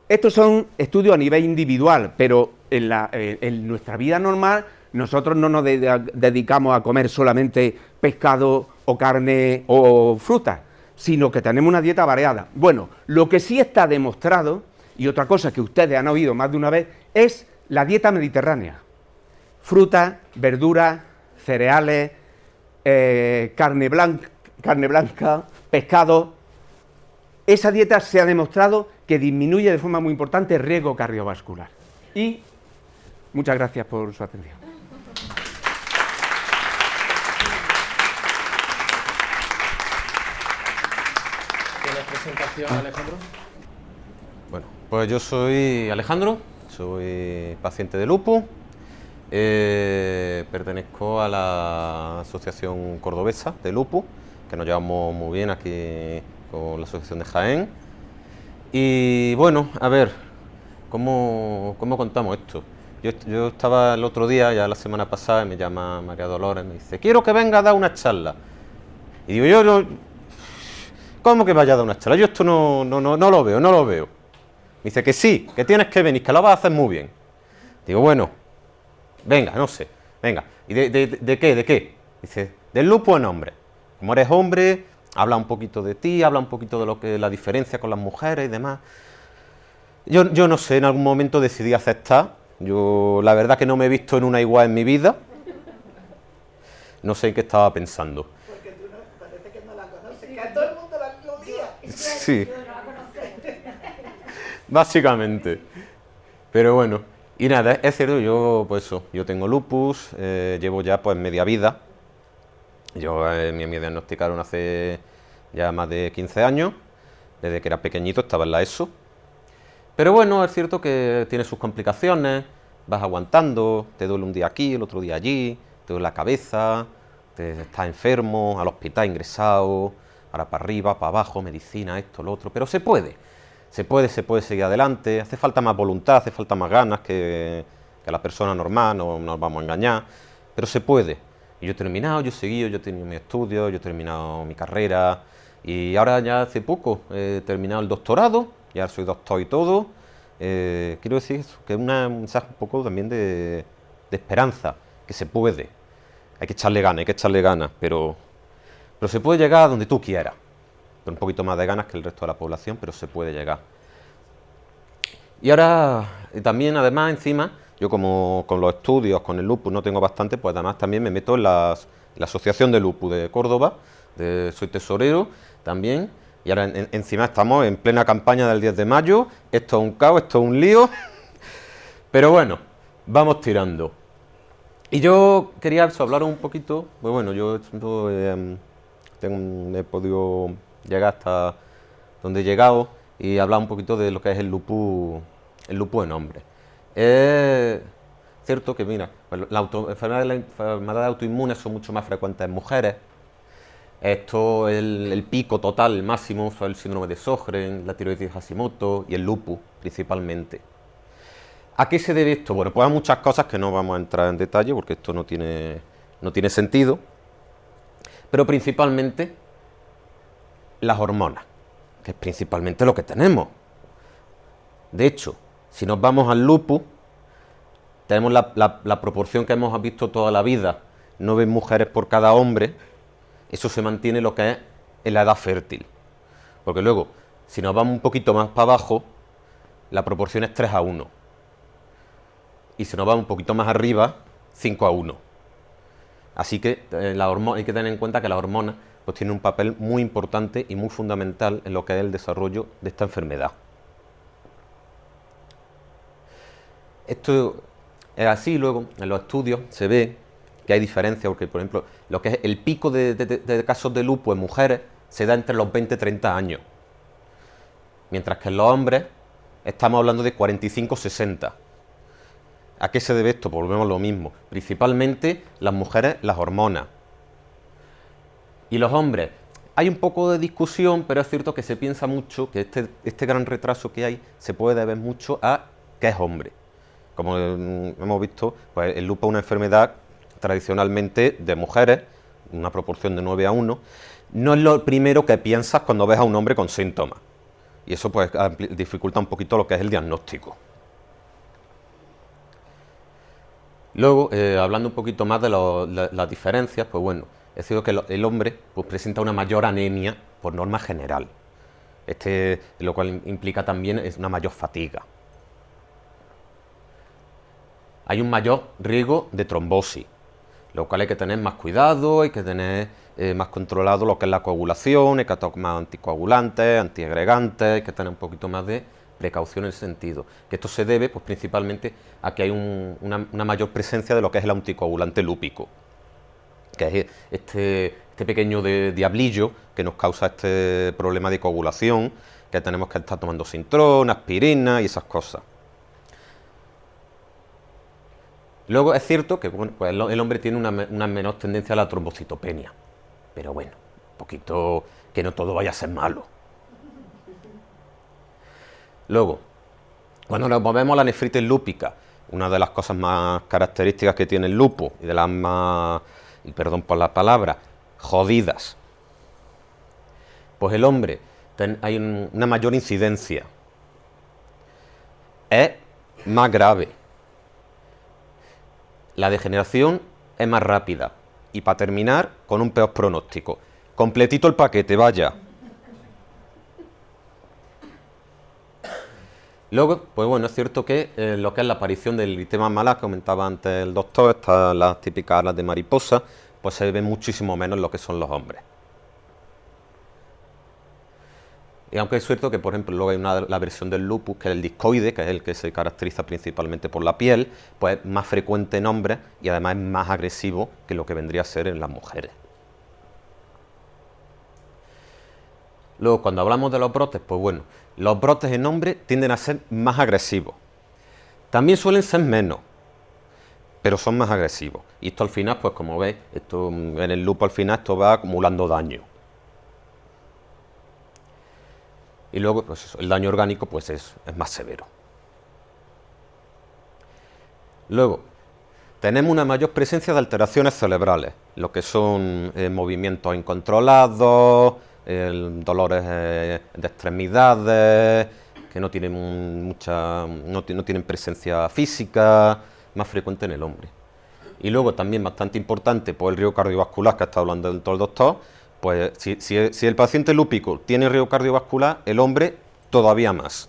estos son estudios a nivel individual, pero en nuestra vida normal nosotros no nos dedicamos a comer solamente pescado o carne o frutas, sino que tenemos una dieta variada. Bueno, lo que sí está demostrado, y otra cosa que ustedes han oído más de una vez, es la dieta mediterránea. Frutas, verduras, cereales, carne blanca, pescado. Esa dieta se ha demostrado que disminuye de forma muy importante el riesgo cardiovascular. Y muchas gracias por su atención. ¿Tienes presentación, Alejandro? Bueno, pues yo soy Alejandro, soy paciente de lupus, pertenezco a la Asociación Cordobesa de Lupus, que nos llevamos muy bien aquí con la Asociación de Jaén. Y bueno, a ver, ¿cómo contamos esto? Yo estaba el otro día, ya la semana pasada, y me llama María Dolores, me dice, quiero que venga a dar una charla. Y digo, yo no, ¿cómo que vaya a dar una charla? Yo esto no lo veo, no lo veo. Me dice que sí, que tienes que venir, que lo vas a hacer muy bien. Digo, bueno, venga, no sé, venga. ¿Y de qué? ¿De qué? Dice, del lupus en hombre. Como eres hombre, habla un poquito de ti, habla un poquito de lo que la diferencia con las mujeres y demás. Yo no sé, en algún momento decidí aceptar. Yo la verdad que no me he visto en una igual en mi vida. No sé en qué estaba pensando. Porque tú no, parece que no la conoces, que a todo el mundo lo odia. Sí. Básicamente. Pero bueno, y nada, es cierto, yo pues eso, yo tengo lupus, llevo ya pues media vida. Me diagnosticaron hace ya más de 15 años, desde que era pequeñito estaba en la ESO. Pero bueno, es cierto que tiene sus complicaciones, vas aguantando, te duele un día aquí, el otro día allí, te duele la cabeza, estás enfermo, al hospital ingresado, ahora para arriba, para abajo, medicina, esto, lo otro, pero se puede seguir adelante, hace falta más voluntad, hace falta más ganas que la persona normal, no nos vamos a engañar, pero se puede. Y yo he terminado, yo he seguido, yo he tenido mis estudios, yo he terminado mi carrera y ahora ya hace poco he terminado el doctorado, ya soy doctor y todo. Quiero decir eso, que es un mensaje un poco también de esperanza, que se puede. Hay que echarle ganas, pero se puede llegar a donde tú quieras. Con un poquito más de ganas que el resto de la población, pero se puede llegar. Y ahora también, además, encima, yo como con los estudios, con el lupus no tengo bastante, pues además también me meto en la Asociación de Lupus de Córdoba, soy tesorero también, y ahora encima estamos en plena campaña del 10 de mayo, esto es un caos, esto es un lío, pero bueno, vamos tirando. Y yo quería hablar un poquito, pues bueno, yo he podido llegar hasta donde he llegado y hablar un poquito de lo que es el lupus en hombres. Es cierto que, mira, las enfermedades autoinmunes son mucho más frecuentes en mujeres. Esto, el pico total, el máximo, son el síndrome de Sjögren, la tiroides Hashimoto y el lupus, principalmente. ¿A qué se debe esto? Bueno, pues hay muchas cosas que no vamos a entrar en detalle porque esto no tiene sentido, pero principalmente las hormonas, que es principalmente lo que tenemos. De hecho, si nos vamos al lupus, tenemos la proporción que hemos visto toda la vida, 9 mujeres por cada hombre, eso se mantiene lo que es en la edad fértil. Porque luego, si nos vamos un poquito más para abajo, la proporción es 3:1. Y si nos vamos un poquito más arriba, 5:1. Así que hay que tener en cuenta que las hormonas pues tienen un papel muy importante y muy fundamental en lo que es el desarrollo de esta enfermedad. Esto es así, luego en los estudios se ve que hay diferencias, porque por ejemplo, lo que es el pico de casos de lupus en mujeres se da entre los 20 y 30 años, mientras que en los hombres estamos hablando de 45-60. ¿A qué se debe esto? Pues volvemos a lo mismo, principalmente las mujeres, las hormonas. Y los hombres, hay un poco de discusión, pero es cierto que se piensa mucho que este gran retraso que hay se puede deber mucho a que es hombre. Como hemos visto, pues el lupus es una enfermedad tradicionalmente de mujeres, una proporción de 9 a 1, no es lo primero que piensas cuando ves a un hombre con síntomas. Y eso pues dificulta un poquito lo que es el diagnóstico. Luego, hablando un poquito más de las diferencias, pues bueno, es cierto que el hombre pues, presenta una mayor anemia por norma general. Lo cual implica también es una mayor fatiga. Hay un mayor riesgo de trombosis, lo cual hay que tener más cuidado, hay que tener más controlado lo que es la coagulación, hay que tomar anticoagulantes, antiagregantes, hay que tener un poquito más de precaución en ese sentido. Que esto se debe pues, principalmente a que hay una mayor presencia de lo que es el anticoagulante lúpico, que es este pequeño diablillo que nos causa este problema de coagulación, que tenemos que estar tomando Sintrón, aspirina y esas cosas. Luego es cierto que bueno, pues el hombre tiene una menor tendencia a la trombocitopenia, pero bueno, un poquito que no todo vaya a ser malo. Luego, cuando nos movemos a la nefritis lúpica, una de las cosas más características que tiene el lupus y de las más, y perdón por la palabra, jodidas, pues el hombre hay una mayor incidencia, es más grave, la degeneración es más rápida y para terminar con un peor pronóstico. Completito el paquete, vaya. Luego, pues bueno, es cierto que lo que es la aparición del eritema malar, que comentaba antes el doctor, las típicas alas de mariposa, pues se ve muchísimo menos en lo que son los hombres. Y aunque es cierto que, por ejemplo, luego hay la versión del lupus, que es el discoide, que es el que se caracteriza principalmente por la piel, pues es más frecuente en hombres y además es más agresivo que lo que vendría a ser en las mujeres. Luego, cuando hablamos de los brotes, pues bueno, los brotes en hombres tienden a ser más agresivos. También suelen ser menos, pero son más agresivos. Y esto al final, pues como veis, en el lupus al final esto va acumulando daño. Y luego, pues eso, el daño orgánico pues es más severo. Luego, tenemos una mayor presencia de alteraciones cerebrales, lo que son movimientos incontrolados, dolores de extremidades, que no tienen no tienen presencia física, más frecuente en el hombre. Y luego también bastante importante, pues el riesgo cardiovascular, que ha estado hablando el doctor, pues si el paciente lúpico tiene riesgo cardiovascular, el hombre todavía más.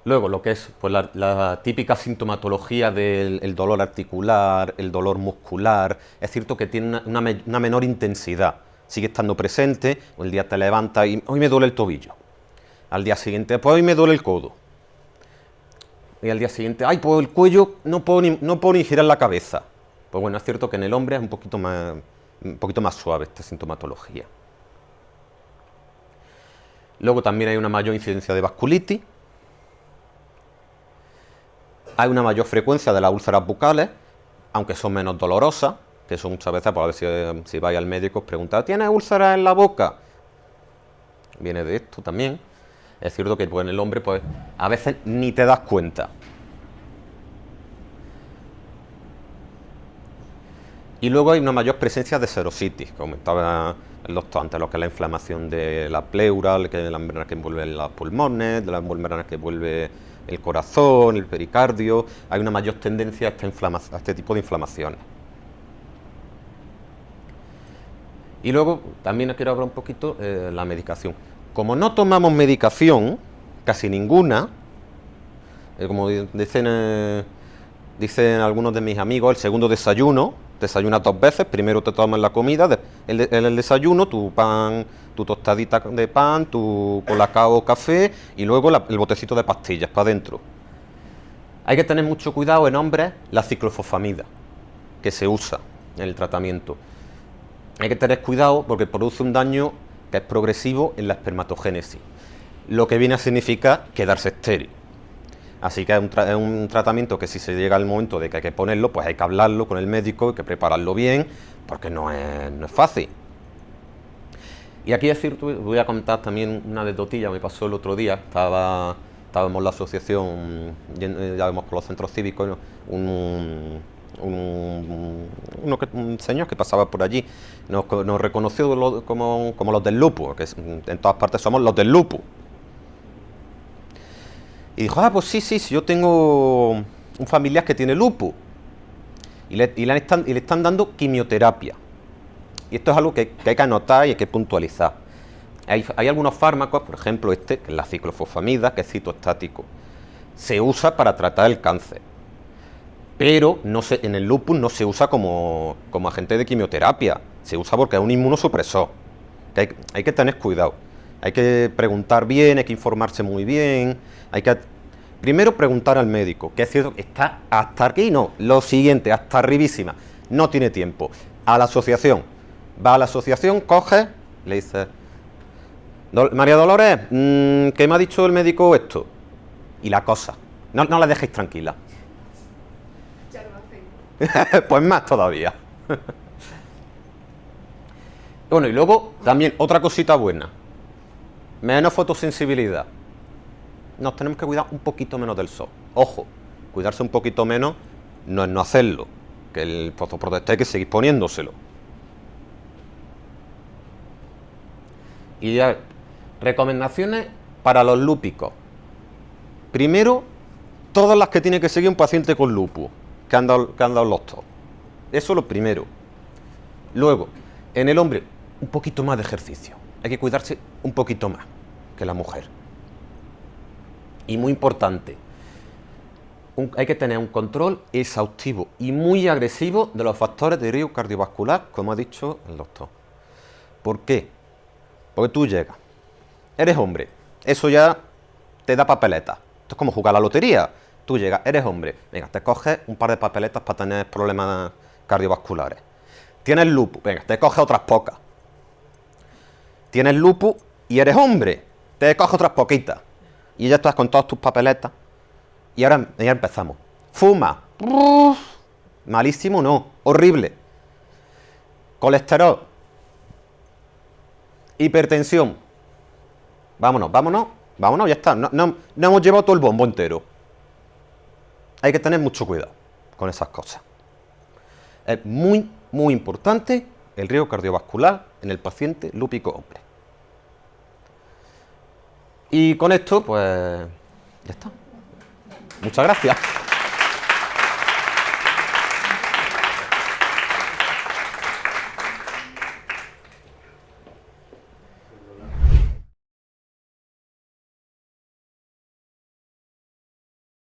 Luego, lo que es pues, la típica sintomatología del dolor articular, el dolor muscular, es cierto que tiene una menor intensidad. Sigue estando presente, el día te levantas y hoy me duele el tobillo. Al día siguiente, pues hoy me duele el codo. Y al día siguiente, ay, pues el cuello no puedo ni girar la cabeza. Pues bueno, es cierto que en el hombre es un poquito más suave esta sintomatología. Luego también hay una mayor incidencia de vasculitis. Hay una mayor frecuencia de las úlceras bucales, aunque son menos dolorosas, que eso muchas veces, pues a ver si vais al médico, os pregunta, ¿tienes úlceras en la boca? Viene de esto también. Es cierto que pues, en el hombre, pues a veces ni te das cuenta. Y luego hay una mayor presencia de serositis, que comentaba el doctor antes, lo que es la inflamación de la pleura, que es la membrana que envuelve los pulmones, de la membrana que envuelve el corazón, el pericardio. Hay una mayor tendencia a este tipo de inflamaciones. Y luego también quiero hablar un poquito de la medicación. Como no tomamos medicación, casi ninguna, como dicen algunos de mis amigos, el segundo desayuno, desayunas 2 veces, primero te tomas la comida, el desayuno, tu pan, tu tostadita de pan, tu colacao o café y luego el botecito de pastillas para adentro. Hay que tener mucho cuidado en hombres la ciclofosfamida que se usa en el tratamiento. Hay que tener cuidado porque produce un daño que es progresivo en la espermatogénesis, lo que viene a significar quedarse estéril. Así que es un tratamiento que si se llega al momento de que hay que ponerlo, pues hay que hablarlo con el médico, hay que prepararlo bien, porque no es fácil. Y aquí es cierto, voy a contar también una anécdotilla, me pasó el otro día, estábamos en la asociación, ya vemos con los centros cívicos, un señor que pasaba por allí, nos reconoció como los del lupus, que en todas partes somos los del lupus. Y dijo, pues sí, yo tengo un familiar que tiene lupus. Y le están dando quimioterapia. Y esto es algo que hay que anotar y hay que puntualizar. Hay algunos fármacos, por ejemplo que es la ciclofosfamida, que es citoestático. Se usa para tratar el cáncer. Pero en el lupus no se usa como agente de quimioterapia. Se usa porque es un inmunosupresor. Que hay que tener cuidado. Hay que preguntar bien, hay que informarse muy bien. Hay que primero preguntar al médico, que es cierto, está hasta aquí, no. Lo siguiente, hasta arribísima. No tiene tiempo. A la asociación. Va a la asociación, coge, le dice, María Dolores, ¿qué me ha dicho el médico esto? Y la cosa. No la dejéis tranquila. Ya lo hacen. Pues más todavía. Bueno, y luego también otra cosita buena. Menos fotosensibilidad. Nos tenemos que cuidar un poquito menos del sol. Ojo, cuidarse un poquito menos no es no hacerlo. Que el fotoprotector hay que seguir poniéndoselo. Y ya, recomendaciones para los lúpicos. Primero, todas las que tiene que seguir un paciente con lupus, que han dado los TOC. Eso es lo primero. Luego, en el hombre, un poquito más de ejercicio. Hay que cuidarse un poquito más que la mujer. Y muy importante, hay que tener un control exhaustivo y muy agresivo de los factores de riesgo cardiovascular, como ha dicho el doctor. ¿Por qué? Porque tú llegas, eres hombre, eso ya te da papeletas. Esto es como jugar a la lotería. Tú llegas, eres hombre, venga, te coges un par de papeletas para tener problemas cardiovasculares. Tienes lupus, venga, te coges otras pocas. Tienes lupus y eres hombre, te coges otras poquitas. Y ya estás con todas tus papeletas. Y ahora ya empezamos. Fuma. Malísimo, no. Horrible. Colesterol. Hipertensión. Vámonos, ya está. No hemos llevado todo el bombo entero. Hay que tener mucho cuidado con esas cosas. Es muy, muy importante el riesgo cardiovascular en el paciente lúpico hombre. Y con esto, pues, ya está. Muchas gracias.